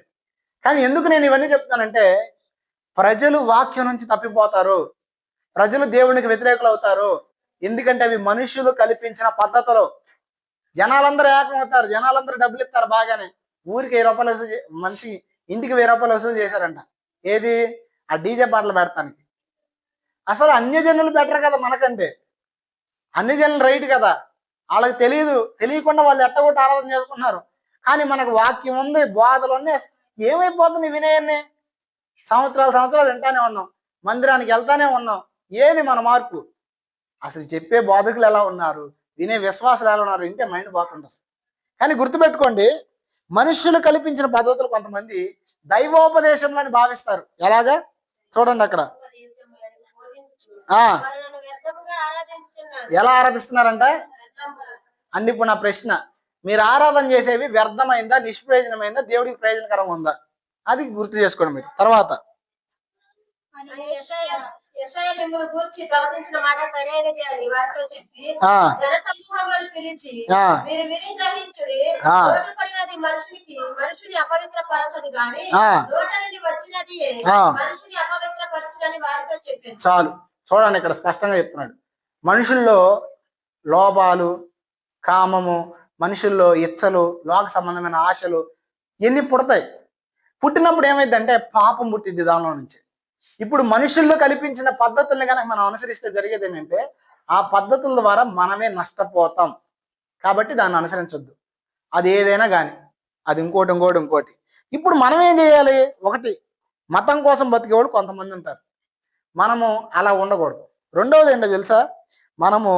Speaker 1: కానీ ఎందుకు నేను ఇవన్నీ చెప్తానంటే ప్రజలు వాక్యం నుంచి తప్పిపోతారు, ప్రజలు దేవునికి వ్యతిరేకులు అవుతారు. ఎందుకంటే అవి మనుషులు కల్పించిన పద్ధతులు. జనాలందరూ ఏకమవుతారు, జనాలందరూ డబ్బులు ఇస్తారు బాగానే. ఊరికి 1000 రూపాయలు వసూలు, మనిషి ఇంటికి 1000 రూపాయలు వసూలు చేశారంట. ఏది? ఆ డీజే పాటలు పెడతానికి. అసలు అన్యజనులు బెటర్ కదా మనకంటే, అన్యజనులు రైట్ కదా. వాళ్ళకి తెలియకుండా వాళ్ళు ఎట్టగొట్టి ఆరాధన చేసుకున్నారు. కానీ మనకు వాక్యం ఉంది, బోధలు ఉన్నాయి. ఏమైపోతుంది వినయాన్ని? సంవత్సరాలు వింటానే ఉన్నాం, మందిరానికి వెళ్తానే ఉన్నాం. ఏది మన మార్పు? అసలు చెప్పే బోధకులు ఎలా ఉన్నారు, వినే విశ్వాసాలు ఎలా ఉన్నారు ఇంటే మైండ్ పోతుంటుంది. కానీ గుర్తుపెట్టుకోండి, మనుషులు కల్పించిన పద్ధతులు కొంతమంది దైవోపదేశంలో భావిస్తారు. ఎలాగా? చూడండి అక్కడ. ఎలా ఆరాధిస్తున్నారంట అండి? ఇప్పుడు నా ప్రశ్న, మీరు ఆరాధన చేసేవి వ్యర్థమైందా, నిష్ప్రయోజనమైందా, దేవుడికి ప్రయోజనకరంగా ఉందా? అది గుర్తు చేసుకోండి మీరు. తర్వాత చాలు చూడండి, ఇక్కడ స్పష్టంగా చెప్తున్నాడు. మనుషుల్లో లోపాలు, కామము, మనుషుల్లో ఇచ్చలు, లోక సంబంధమైన ఆశలు ఇవన్నీ పుడతాయి. పుట్టినప్పుడు ఏమైందంటే పాపం పుట్టింది దానిలో నుంచి. ఇప్పుడు మనుషుల్లో కల్పించిన పద్ధతుల్ని కనుక మనం అనుసరిస్తే జరిగేది ఏంటంటే ఆ పద్ధతుల ద్వారా మనమే నష్టపోతాం. కాబట్టి దాన్ని అనుసరించొద్దు. అది ఏదైనా కానీ, అది ఇంకోటి. ఇప్పుడు మనం ఏం చేయాలి? ఒకటి, మతం కోసం బతికేవాళ్ళు కొంతమంది ఉంటారు, మనము అలా ఉండకూడదు. రెండవది ఏంటో తెలుసా? మనము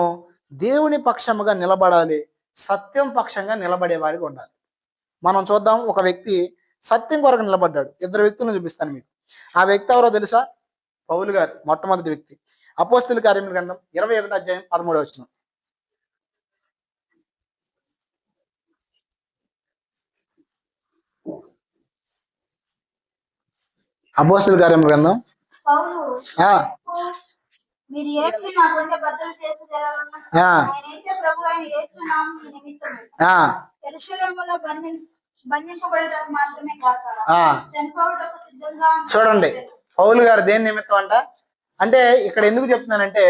Speaker 1: దేవుని పక్షముగా నిలబడాలి, సత్యం పక్షంగా నిలబడే వారికి ఉండాలి. మనం చూద్దాం, ఒక వ్యక్తి సత్యం కొరకు నిలబడ్డాడు. 2 వ్యక్తులను చూపిస్తాను మీకు. ఆ వ్యక్తి ఎవరో తెలుసా? పౌలు గారు, మొట్టమొదటి వ్యక్తి. అపోస్తలుల కార్యముల గ్రంథం 21వ అధ్యాయం 13వ వచనం. అపోస్తలుల కార్యముల గ్రంథం చూడండి, పౌలు గారు దేని నిమిత్తం అంటే ఇక్కడ ఎందుకు చెప్తున్నానంటే,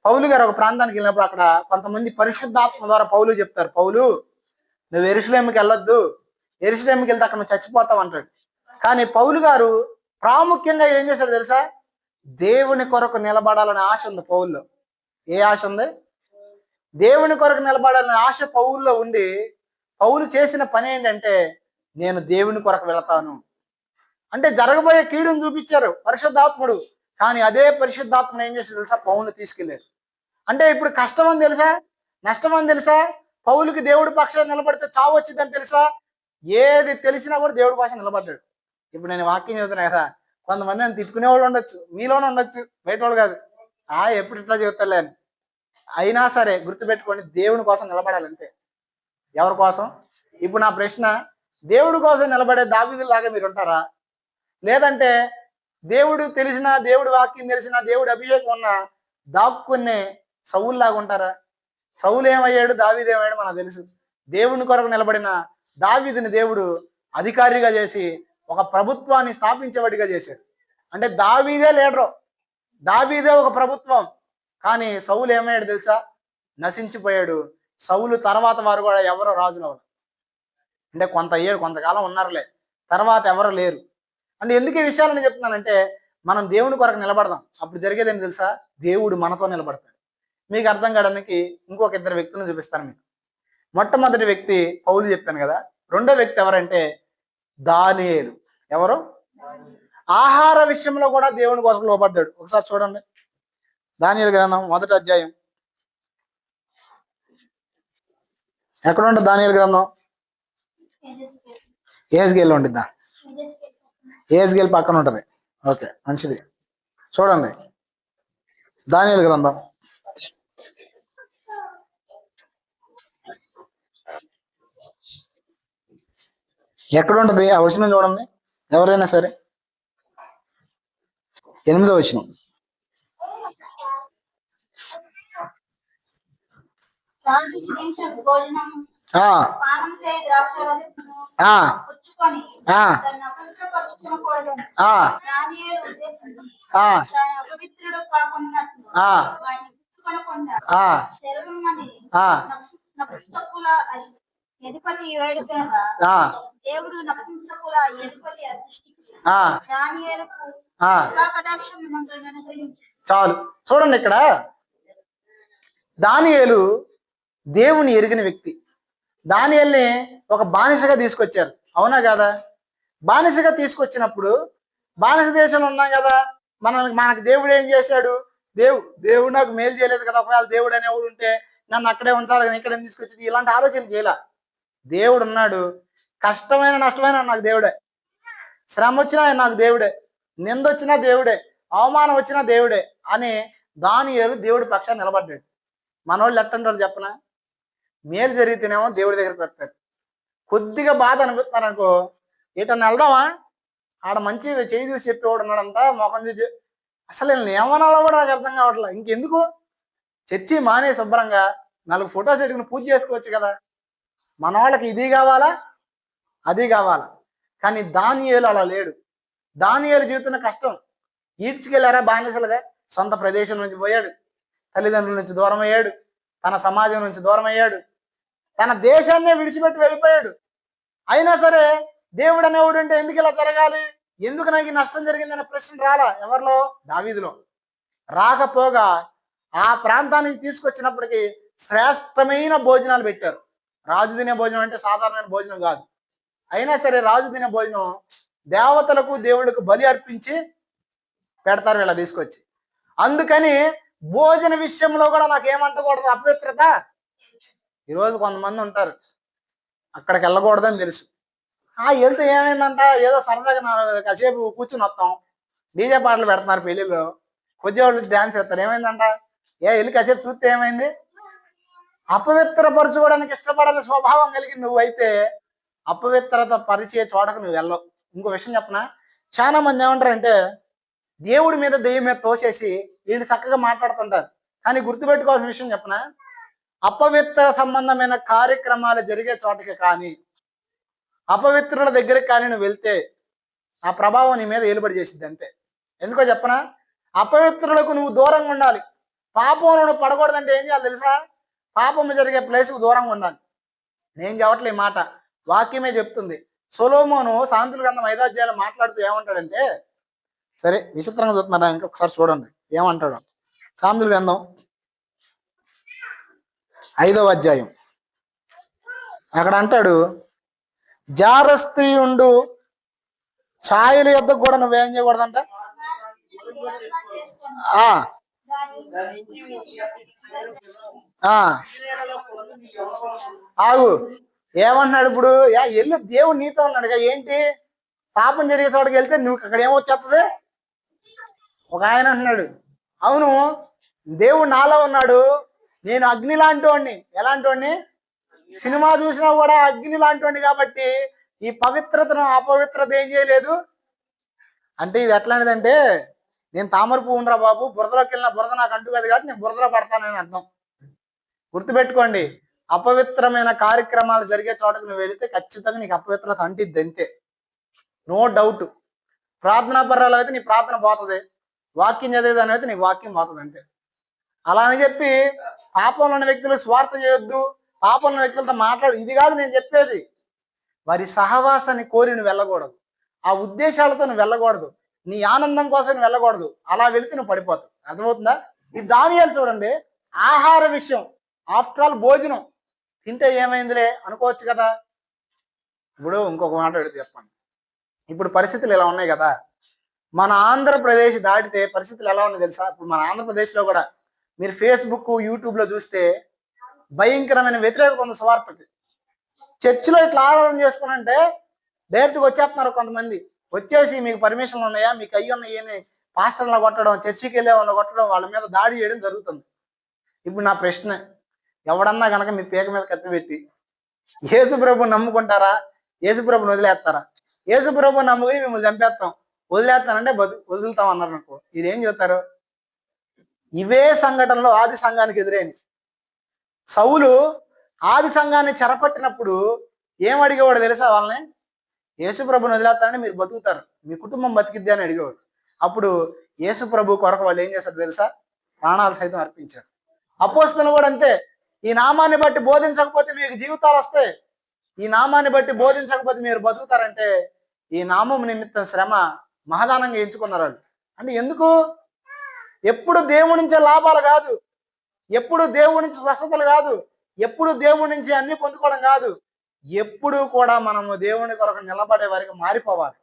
Speaker 1: పౌలు గారు ఒక ప్రాంతానికి వెళ్ళినప్పుడు అక్కడ కొంతమంది పరిశుద్ధాత్మ ద్వారా పౌలు చెప్తారు, పౌలు నువ్వు యెరూషలేముకి వెళ్ళొద్దు, యెరూషలేముకి వెళ్తే అక్కడ నువ్వు చచ్చిపోతావు అంటాడు. కానీ పౌలు గారు ప్రాముఖ్యంగా ఏం చేశాడు తెలుసా? దేవుని కొరకు నిలబడాలనే ఆశ ఉంది పౌల్లో. ఏ ఆశ ఉంది? దేవుని కొరకు నిలబడాలనే ఆశ పౌల్లో ఉండి, పౌలు చేసిన పని ఏంటంటే నేను దేవుని కొరకు వెళతాను అంటే జరగబోయే కీడును చూపించారు పరిశుద్ధాత్ముడు. కానీ అదే పరిశుద్ధాత్మను ఏం చేసి తెలుసా? పౌలుని తీసుకెళ్లారు. అంటే ఇప్పుడు కష్టం అని తెలుసా, నష్టం అని తెలుసా? పౌలుకి దేవుడి పక్షాన్ని నిలబడితే చావు వచ్చిందని తెలుసా? ఏది తెలిసినా కూడా దేవుడి కోసం నిలబడ్డాడు. ఇప్పుడు నేను వాక్యం చెబుతున్నా కదా, కొంతమంది నన్ను తిట్టుకునే వాళ్ళు ఉండొచ్చు, మీలోనే ఉండొచ్చు, బయట వాళ్ళు కాదు. ఎప్పుడు ఇట్లా చెబుతాలే అని. అయినా సరే గుర్తుపెట్టుకోండి, దేవుని కోసం నిలబడాలంతే. ఎవరి కోసం? ఇప్పుడు నా ప్రశ్న, దేవుడి కోసం నిలబడే దావీదులాగా మీరు ఉంటారా? లేదంటే దేవుడు తెలిసిన, దేవుడి వాక్యం తెలిసిన, దేవుడి అభిషేకం ఉన్న దాక్కునే సౌలులాగా ఉంటారా? సౌలు ఏమయ్యాడు, దావీదు ఏమయ్యాడు మనకు తెలుసు. దేవుని కొరకు నిలబడిన దావీదుని దేవుడు అధికారిగా చేసి ఒక ప్రభుత్వాన్ని స్థాపించేవాడిగా చేశాడు. అంటే దావీదే లీడరు, దావీదే ఒక ప్రభుత్వం. కానీ సౌలు ఏమయ్యాడు తెలుసా? నశించిపోయాడు. సౌలు తర్వాత వారు కూడా ఎవరో రాజులు అవ్వరు. అంటే కొంతకాలం ఉన్నారులే, తర్వాత ఎవరు లేరు. అంటే ఎందుకు ఈ విషయాలని చెప్తున్నానంటే మనం దేవుని కొరకు నిలబడదాం. అప్పుడు జరిగేదని తెలుసా? దేవుడు మనతో నిలబడతాడు. మీకు అర్థం కావడానికి ఇంకొక ఇద్దరు వ్యక్తులను చూపిస్తాను మీకు. మొట్టమొదటి వ్యక్తి పౌలు చెప్పాను కదా. రెండో వ్యక్తి ఎవరంటే దానియేలు. ఎవరు? ఆహార విషయంలో కూడా దేవుని కోసం లోపడ్డాడు. ఒకసారి చూడండి, దానియేలు గ్రంథం 1వ అధ్యాయం. ఎక్కడ ఉంటుంది దానియేలు గ్రంథం? ఏజ్గేల్ ఉండిద్దా? ఏజ్గేల్ పక్కన ఉంటుంది. ఓకే, మంచిది. చూడండి దానియేలు గ్రంథం ఎక్కడ ఉంటుంది ఆ వచనం చూడండి, ఎవరైనా సరే. 8వ వచనం. చాలు చూడండి, ఇక్కడ దానియేలు దేవుని ఎరిగిన వ్యక్తి. దానియేలుని ఒక బానిసగా తీసుకొచ్చారు, అవునా కదా? బానిసగా తీసుకొచ్చినప్పుడు బానిస దేశంలో ఉన్నాం కదా, మనకు దేవుడు ఏం చేశాడు? దేవుడు నాకు మేలు చేయలేదు కదా. ఒకవేళ దేవుడు అనేవాడు ఉంటే నన్ను అక్కడే ఉంచాలి కానీ ఇక్కడ తీసుకొచ్చింది, ఇలాంటి ఆలోచన చేయలే. దేవుడు ఉన్నాడు, కష్టమైన నష్టమైన నాకు దేవుడే, శ్రమ వచ్చినా నాకు దేవుడే, నింద వచ్చినా దేవుడే, అవమానం వచ్చినా దేవుడే అని దానియేలు దేవుడి పక్షాన్ని నిలబడ్డాడు. మనోళ్ళు ఎట్టండి వాళ్ళు చెప్పనా, మేలు జరిగితేనేమో దేవుడి దగ్గర పెట్టాడు, కొద్దిగా బాధ అనిపిస్తున్నారు అనుకో, ఏటన్నా వెళ్దామా, ఆడ మంచి చేయి చూసి చెప్పేవాడు ఉన్నాడంట, మొఖం చూసి అసలు నేను ఏమనాలో కూడా నాకు అర్థం కావట్లే. ఇంకెందుకు చర్చి మానే శుభ్రంగా 4 ఫొటోస్ పెట్టుకుని పూజ చేసుకోవచ్చు కదా. మన వాళ్ళకి ఇది కావాలా అది కావాలా, కానీ దానియేలు అలా లేడు. దానియేలు జీవితంలో కష్టం ఈడ్చుకెళ్ళారా బానిసలుగా, సొంత ప్రదేశం నుంచి పోయాడు, తల్లిదండ్రుల నుంచి దూరం అయ్యాడు, తన సమాజం నుంచి దూరం అయ్యాడు, తన దేశాన్నే విడిచిపెట్టి వెళ్ళిపోయాడు. అయినా సరే దేవుడు అనేవాడు అంటే ఎందుకు ఇలా జరగాలి, ఎందుకు నాకు ఈ నష్టం జరిగిందనే ప్రశ్న రాలా ఎవరిలో? దావీదులో. రాకపోగా ఆ ప్రాంతానికి తీసుకొచ్చినప్పటికీ శ్రేష్టమైన భోజనాలు పెట్టారు. రాజు తినే భోజనం అంటే సాధారణమైన భోజనం కాదు. అయినా సరే రాజు తినే భోజనం దేవతలకు దేవుళ్ళకు బలి అర్పించి పెడతారు వీళ్ళ తీసుకొచ్చి. అందుకని భోజన విషయంలో కూడా నాకు ఏమంటకూడదు, అపవిత్రత. ఈరోజు కొంతమంది ఉంటారు అక్కడికి వెళ్ళకూడదని తెలుసు, వెళ్తే ఏమైందంట, ఏదో సరదాగా కాసేపు కూర్చుని వస్తాం, డీజే పాటలు పెడుతున్నారు పెళ్ళిళ్ళు, కొద్దివాళ్ళు డ్యాన్స్ చేస్తారు, ఏమైందంట, వెళ్ళి కాసేపు చూస్తే ఏమైంది? అపవిత్రపరచుకోవడానికి ఇష్టపడాలి స్వభావం కలిగి నువ్వైతే అపవిత్రత పరిచే చోటకు నువ్వు వెళ్ళవు. ఇంకో విషయం చెప్పనా, చాలా మంది ఏమంటారంటే దేవుడి మీద దెయ్యం మీద తోసేసి వీళ్ళు చక్కగా మాట్లాడుతుంటారు. కానీ గుర్తుపెట్టుకోవాల్సిన విషయం చెప్పనా, అపవిత్ర సంబంధమైన కార్యక్రమాలు జరిగే చోటకి కానీ అపవిత్రుల దగ్గరికి కానీ నువ్వు వెళ్తే ఆ ప్రభావం నీ మీద ఏలుబడి చేసిద్ది అంతే. ఎందుకో చెప్పనా, అపవిత్రులకు నువ్వు దూరంగా ఉండాలి. పాపంలో నువ్వు పడకూడదంటే ఏం చేయాలి తెలుసా? పాపం జరిగే ప్లేస్కు దూరంగా ఉండాలి. నేను చెప్పట్లే ఈ మాట, వాక్యమే చెప్తుంది. సొలొమోను సామెతల గ్రంథం 5వ అధ్యాయంలో మాట్లాడుతూ ఏమంటాడంటే, సరే విచిత్రంగా చూస్తున్నారా, ఇంకొకసారి చూడండి ఏమంటాడు. సామెతల గ్రంథం 5వ అధ్యాయం అక్కడ అంటాడు, జారస్త్రీ ఉండు ఛాయల యొద్ద కూడా నువ్వేం చేయకూడదంట. ఆగు, ఏమంటున్నాడు ఇప్పుడు? ఎల్లు, దేవుడు నీతో ఉన్నాడుగా, ఏంటి పాపం జరిగే చోటకి వెళ్తే నువ్వు అక్కడ ఏమొచ్చేస్తుంది? ఒక ఆయన అంటున్నాడు, అవును దేవుడు నాలో ఉన్నాడు, నేను అగ్ని లాంటి వాడిని. ఎలాంటి వాడిని? సినిమా చూసినా కూడా అగ్ని లాంటి వాడిని, కాబట్టి ఈ పవిత్రతను అపవిత్రత ఏం చేయలేదు అంటే. ఇది ఎట్లాంటిదంటే, నేను తామర పువ్వు ఉండరా బాబు, బురదలోకి వెళ్ళిన బురద నాకు అంటు కదా కాబట్టి నేను బురదలో పడతానని అర్థం. గుర్తుపెట్టుకోండి, అపవిత్రమైన కార్యక్రమాలు జరిగే చోటకు నువ్వు వెళితే ఖచ్చితంగా నీకు అపవిత్రత అంటిద్ది అంతే, నో డౌట్. ప్రార్థనా పర్రాలు అయితే నీ ప్రార్థన పోతుంది, వాక్యం చదివేదాని అయితే నీ వాక్యం పోతుంది అంతే. అలా అని చెప్పి పాపంలో ఉన్న వ్యక్తులకు స్వార్థ చేయొద్దు, పాపంలో ఉన్న వ్యక్తులతో మాట్లాడు, ఇది కాదు నేను చెప్పేది. వారి సహవాసాన్ని కోరి నువ్వు వెళ్ళకూడదు, ఆ ఉద్దేశాలతో నువ్వు వెళ్ళకూడదు, నీ ఆనందం కోసం నువ్వు వెళ్ళకూడదు. అలా వెళితే నువ్వు పడిపోతావు. అర్థమవుతుందా? ఈ దానియేలు చూడండి, ఆహార విషయం, ఆఫ్టర్ ఆల్ భోజనం తింటే ఏమైందిలే అనుకోవచ్చు కదా. ఇప్పుడు ఇంకొక మాట అడిగితే చెప్పండి, ఇప్పుడు పరిస్థితులు ఇలా ఉన్నాయి కదా, మన ఆంధ్రప్రదేశ్ దాటితే పరిస్థితులు ఎలా ఉన్నాయి తెలుసా? ఇప్పుడు మన ఆంధ్రప్రదేశ్లో కూడా మీరు ఫేస్బుక్ యూట్యూబ్లో చూస్తే భయంకరమైన వ్యతిరేకత ఉంది స్వార్థకి. చర్చిలో ఇట్లా ఆరాధన చేసుకునంటే డైరెక్ట్గా వచ్చేస్తున్నారు కొంతమంది, వచ్చేసి మీకు పర్మిషన్లు ఉన్నాయా, మీకు అయ్యి ఉన్నాయి అని పాస్టర్లా కొట్టడం, చర్చికి వెళ్ళే వాళ్ళని కొట్టడం, వాళ్ళ మీద దాడి చేయడం జరుగుతుంది. ఇప్పుడు నా ప్రశ్న, ఎవడన్నా కనుక మీ పేక మీద కత్తి పెట్టి యేసుప్రభు నమ్ముకుంటారా, యేసుప్రభుని వదిలేస్తారా? యేసుప్రభు నమ్ముకుని మిమ్మల్ని చంపేస్తాం, వదిలేస్తానంటే వదులుతాం అన్నారు అనుకో, ఇదేం చెప్తారు? ఇవే సంఘటనలో ఆది సంఘానికి ఎదురైంది. సౌలు ఆది సంఘాన్ని చెరపట్టినప్పుడు ఏం అడిగేవాడు తెలుసా? వాళ్ళని యేసుప్రభుని వదిలేస్తానని మీరు బతుకుతారు, మీ కుటుంబం బతికిద్ది అని అడిగేవాడు. అప్పుడు యేసుప్రభు కొరకు వాళ్ళు ఏం చేస్తారు తెలుసా? ప్రాణాలు సైతం అర్పించారు. అపోస్తలులు కూడా అంతే, ఈ నామాన్ని బట్టి బోధించకపోతే మీకు జీవితాలు వస్తాయి, ఈ నామాన్ని బట్టి బోధించకపోతే మీరు బతుకుతారంటే ఈ నామం నిమిత్తం శ్రమ మహదానంగా ఎంచుకున్నారు వాళ్ళు. అంటే ఎందుకు? ఎప్పుడు దేవుడి నుంచే లాభాలు కాదు, ఎప్పుడు దేవుడి నుంచి స్వస్థతలు కాదు, ఎప్పుడు దేవుడి నుంచి అన్ని పొందుకోవడం కాదు, ఎప్పుడు కూడా మనము దేవుని కొరకు నిలబడే వారికి మారిపోవాలి.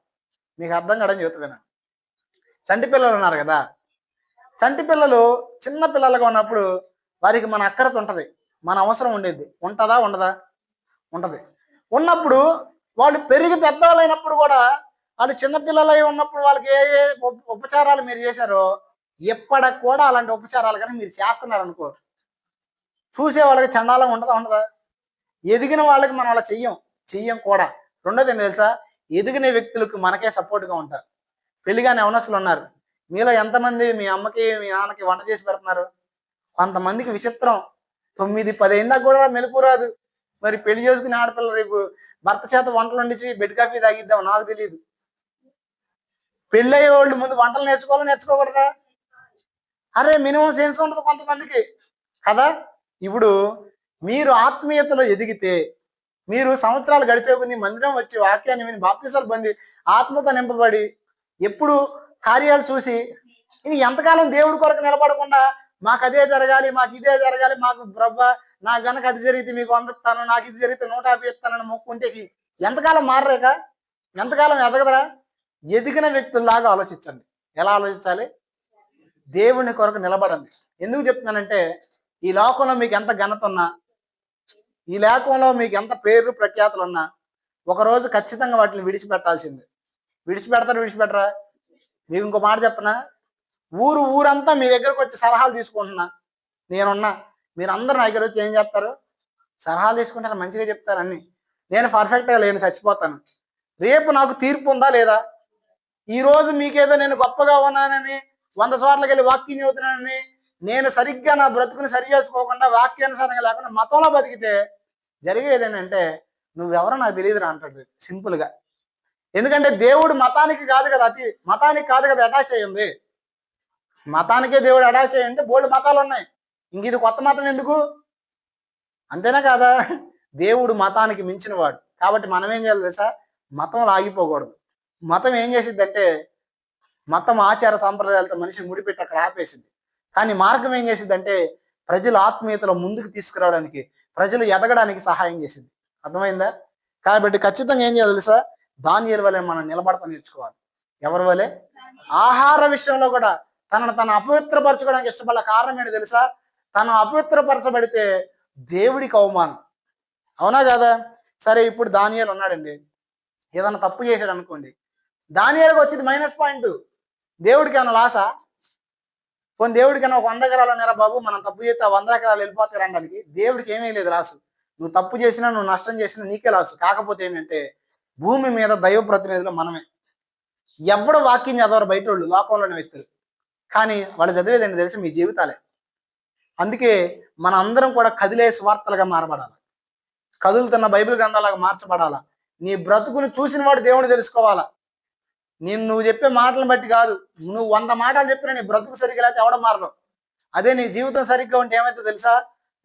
Speaker 1: మీకు అర్థం కావడం చెబుతున్నా. చంటి పిల్లలు ఉన్నారు కదా, చంటి పిల్లలు చిన్న పిల్లలుగా ఉన్నప్పుడు వారికి మన అక్కరత ఉంటుంది, మన అవసరం ఉండేది. ఉంటుందా ఉండదా? ఉంటుంది. ఉన్నప్పుడు వాళ్ళు పెరిగి పెద్దవాళ్ళు అయినప్పుడు కూడా, వాళ్ళు చిన్నపిల్లలై ఉన్నప్పుడు వాళ్ళకి ఏ ఏ ఉపచారాలు మీరు చేశారో ఎప్పటికి కూడా అలాంటి ఉపచారాలు కానీ మీరు చేస్తున్నారు అనుకో, చూసే వాళ్ళకి చండాలం ఉండదా ఉండదా? ఎదిగిన వాళ్ళకి మనం అలా చెయ్యం కూడా. రెండోది ఏంటి తెలుసా? ఎదిగిన వ్యక్తులకు మనకే సపోర్ట్గా ఉంటారు. పెళ్లిగానే యవనస్తులు ఉన్నారు, మీలో ఎంతమంది మీ అమ్మకి మీ నాన్నకి వంట చేసి పెడుతున్నారు? కొంతమందికి విచిత్రం, 9-10 అయినా కూడా మెలకు రాదు. మరి పెళ్లి చేసుకుని ఆడపిల్ల రేపు భర్త చేత వంటలు వండించి బెడ్ కాఫీ తాగిద్దాం, నాకు తెలియదు. పెళ్ళయ్యే వాళ్ళు ముందు వంటలు నేర్చుకోకూడదా? అరే మినిమం సెన్స్ ఉండదు కొంతమందికి కదా. ఇప్పుడు మీరు ఆత్మీయతలో ఎదిగితే, మీరు సంవత్సరాలు గడిచే కొద్ది మందిరం వచ్చి వాక్యాన్ని విని బాప్తిసాలు పొంది ఆత్మతో నింపబడి ఎప్పుడు కార్యాలు చూసి ఇది ఎంతకాలం దేవుడి కొరకు నిలబడకుండా మాకు అదే జరగాలి, మాకు ఇదే జరగాలి, మాకు బ్రవ్వ నాకు గనక అది జరిగితే మీకు 100 ఇస్తాను, నాకు ఇది జరిగితే 150 ఇస్తానని మొక్కుంటే ఎంతకాలం మారరేక? ఎంతకాలం ఎదగదరా? ఎదిగిన వ్యక్తుల్లాగా ఆలోచించండి. ఎలా ఆలోచించాలి? దేవుని కొరకు నిలబడండి. ఎందుకు చెప్తున్నానంటే, ఈ లోకంలో మీకు ఎంత ఘనత ఉన్నా, ఈ లోకంలో మీకు ఎంత పేరు ప్రఖ్యాతులు ఉన్నా, ఒకరోజు ఖచ్చితంగా వాటిని విడిచిపెట్టాల్సిందే. విడిచిపెట్టరా? మీకు ఇంకో మాట చెప్పనా? ఊరంతా మీ దగ్గరకు వచ్చి సలహాలు తీసుకుంటున్నా, నేనున్నా, మీరు అందరు నా దగ్గర వచ్చి ఏం చేస్తారు? సలహాలు తీసుకుంటారు, మంచిగా చెప్తారు అన్ని. నేను పర్ఫెక్ట్గా లేను, చచ్చిపోతాను. రేపు నాకు తీర్పు ఉందా లేదా? ఈరోజు మీకేదో నేను గొప్పగా ఉన్నానని 100 చోట్లకి వెళ్ళి వాక్యం చదువుతున్నానని నేను సరిగ్గా నా బ్రతుకుని సరి చేసుకోకుండా వాక్యానుసారంగా లేకుండా మతంలో బతికితే జరిగేది ఏంటంటే, నువ్వెవరో నాకు తెలియదురా అంటాడు సింపుల్గా. ఎందుకంటే దేవుడు మతానికి కాదు కదా అటాచ్ అయ్యింది. మతానికే దేవుడు అటాచ్ అయ్యంటే బోల్డ్ మతాలు ఉన్నాయి, ఇంక ఇది కొత్త మతం ఎందుకు? అంతేనా కాదా? దేవుడు మతానికి మించిన వాడు కాబట్టి మనం ఏం చేయాలి తెలుసా? మతంలో ఆగిపోకూడదు. మతం ఏం చేసిద్దంటే, మతం ఆచార సాంప్రదాయాలతో మనిషిని ముడిపెట్టి అక్కడ ఆపేసింది. కానీ మార్గం ఏం చేసిద్దంటే, ప్రజలు ఆత్మీయతలో ముందుకు తీసుకురావడానికి, ప్రజలు ఎదగడానికి సహాయం చేసింది. అర్థమైందా? కాబట్టి ఖచ్చితంగా ఏం చేయాలి తెలుసా? దానియేలు వలె మనం నిలబడతా నేర్చుకోవాలి. ఎవరి వలె? ఆహార విషయంలో కూడా తను అపవిత్రపరచుకోవడానికి ఇష్టపడాల కారణం ఏంటి తెలుసా? తను అపవిత్రపరచబడితే దేవుడికి అవమానం. అవునా కదా? సరే, ఇప్పుడు దానియేలు ఉన్నాడండి, ఏదైనా తప్పు చేశాడు అనుకోండి, దానియేలుకి వచ్చింది మైనస్ పాయింట్. దేవుడికి ఏమైనా లాసా? కొన్ని దేవుడికైనా ఒక 100 ఎకరాలు ఉన్నారా బాబు, మనం తప్పు చేస్తే 100 ఎకరాలు వెళ్ళిపోతారు అనడానికి దేవుడికి ఏమీ లేదు లాసు. నువ్వు తప్పు చేసినా, నువ్వు నష్టం చేసినా నీకే లాసు. కాకపోతే ఏంటంటే, భూమి మీద దైవ ప్రతినిధులు మనమే. ఎవడు వాక్యం చదవరు బయట వాళ్ళు, లోకంలోని వ్యక్తులు. కానీ వాళ్ళు చదివేది ఏంటి తెలిసి? మీ జీవితాలే. అందుకే మన అందరం కూడా కదిలే స్వార్థలుగా మారబడాలి, కదులుతున్న బైబిల్ గ్రంథాలాగా మార్చబడాలా. నీ బ్రతుకుని చూసిన వాడు దేవుని తెలుసుకోవాలా. నువ్వు చెప్పే మాటలను బట్టి కాదు, నువ్వు 100 మాటలు చెప్పినా నీ బ్రతుకు సరిగ్గా లేకపోతే ఎవడం మారదు. అదే నీ జీవితం సరిగ్గా ఉంటే ఏమైతే తెలుసా?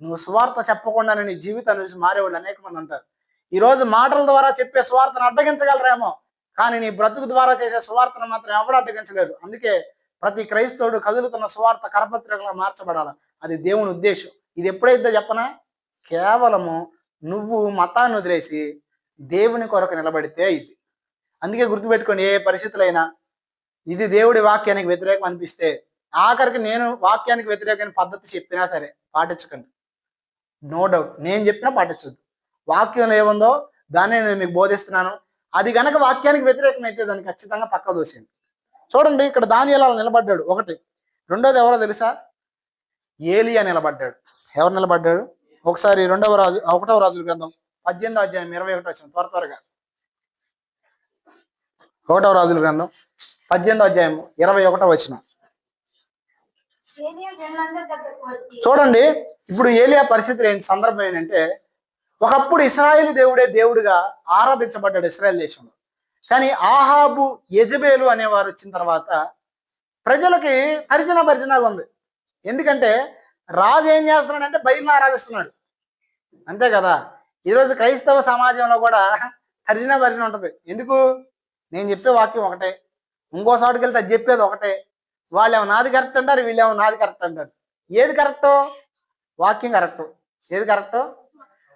Speaker 1: నువ్వు స్వార్థ చెప్పకుండానే నీ జీవితాన్ని చూసి మారేవాళ్ళు అనేక మంది ఉంటారు. ఈరోజు మాటల ద్వారా చెప్పే స్వార్థను అడ్డగించగలరేమో, కానీ నీ బ్రతుకు ద్వారా చేసే స్వార్థను మాత్రం ఎవరు అడ్డగించలేరు. అందుకే ప్రతి క్రైస్తవుడు కదులుతున్న సువార్త కరపత్రికగా మార్చబడాలి. అది దేవుని ఉద్దేశం. ఇది ఎప్పుడైతే చెప్పనా, కేవలము నువ్వు మతాన్ని వదిలేసి దేవుని కొరకు నిలబడితే ఇది. అందుకే గుర్తుపెట్టుకోండి, ఏ పరిస్థితులైనా ఇది దేవుడి వాక్యానికి వ్యతిరేకం అనిపిస్తే, ఆఖరికి నేను వాక్యానికి వ్యతిరేకమైన పద్ధతి చెప్పినా సరే పాటించకండి. నో డౌట్, నేను చెప్పినా పాటించొద్దు. వాక్యంలో ఏముందో దాన్ని నేను మీకు బోధిస్తున్నాను. అది గనక వాక్యానికి వ్యతిరేకమైతే దాన్ని ఖచ్చితంగా పక్క దోసేయండి. చూడండి, ఇక్కడ దానియేలు నిలబడ్డాడు ఒకటి. రెండోది ఎవరో తెలుసా? ఏలియా నిలబడ్డాడు. ఎవరు నిలబడ్డాడు? ఒకసారి 1వ రాజుల గ్రంథం 18వ అధ్యాయం 21 వచ్చిన త్వరగా 1వ రాజుల గ్రంథం 18వ అధ్యాయం 21 వచ్చిన. చూడండి, ఇప్పుడు ఏలియా పరిస్థితి ఏంటి, సందర్భం ఏంటంటే, ఒకప్పుడు ఇశ్రాయేలు దేవుడే దేవుడిగా ఆరాధించబడ్డాడు ఇశ్రాయేల్ దేశంలో. కానీ ఆహాబు, యెజబేలు అనేవారు వచ్చిన తర్వాత ప్రజలకి భర్జనగా ఉంది. ఎందుకంటే రాజు ఏం చేస్తున్నాడంటే బయలుని ఆరాధిస్తున్నాడు. అంతే కదా, ఈరోజు క్రైస్తవ సమాజంలో కూడా భర్జన ఉంటుంది. ఎందుకు? నేను చెప్పే వాక్యం ఒకటే, ఇంకోసాటికి వెళ్తే అది చెప్పేది ఒకటే. వాళ్ళేమో నాది కరెక్ట్ అంటారు, వీళ్ళేమో నాది కరెక్ట్ అంటారు. ఏది కరెక్టో? వాక్యం కరెక్టు. ఏది కరెక్టో?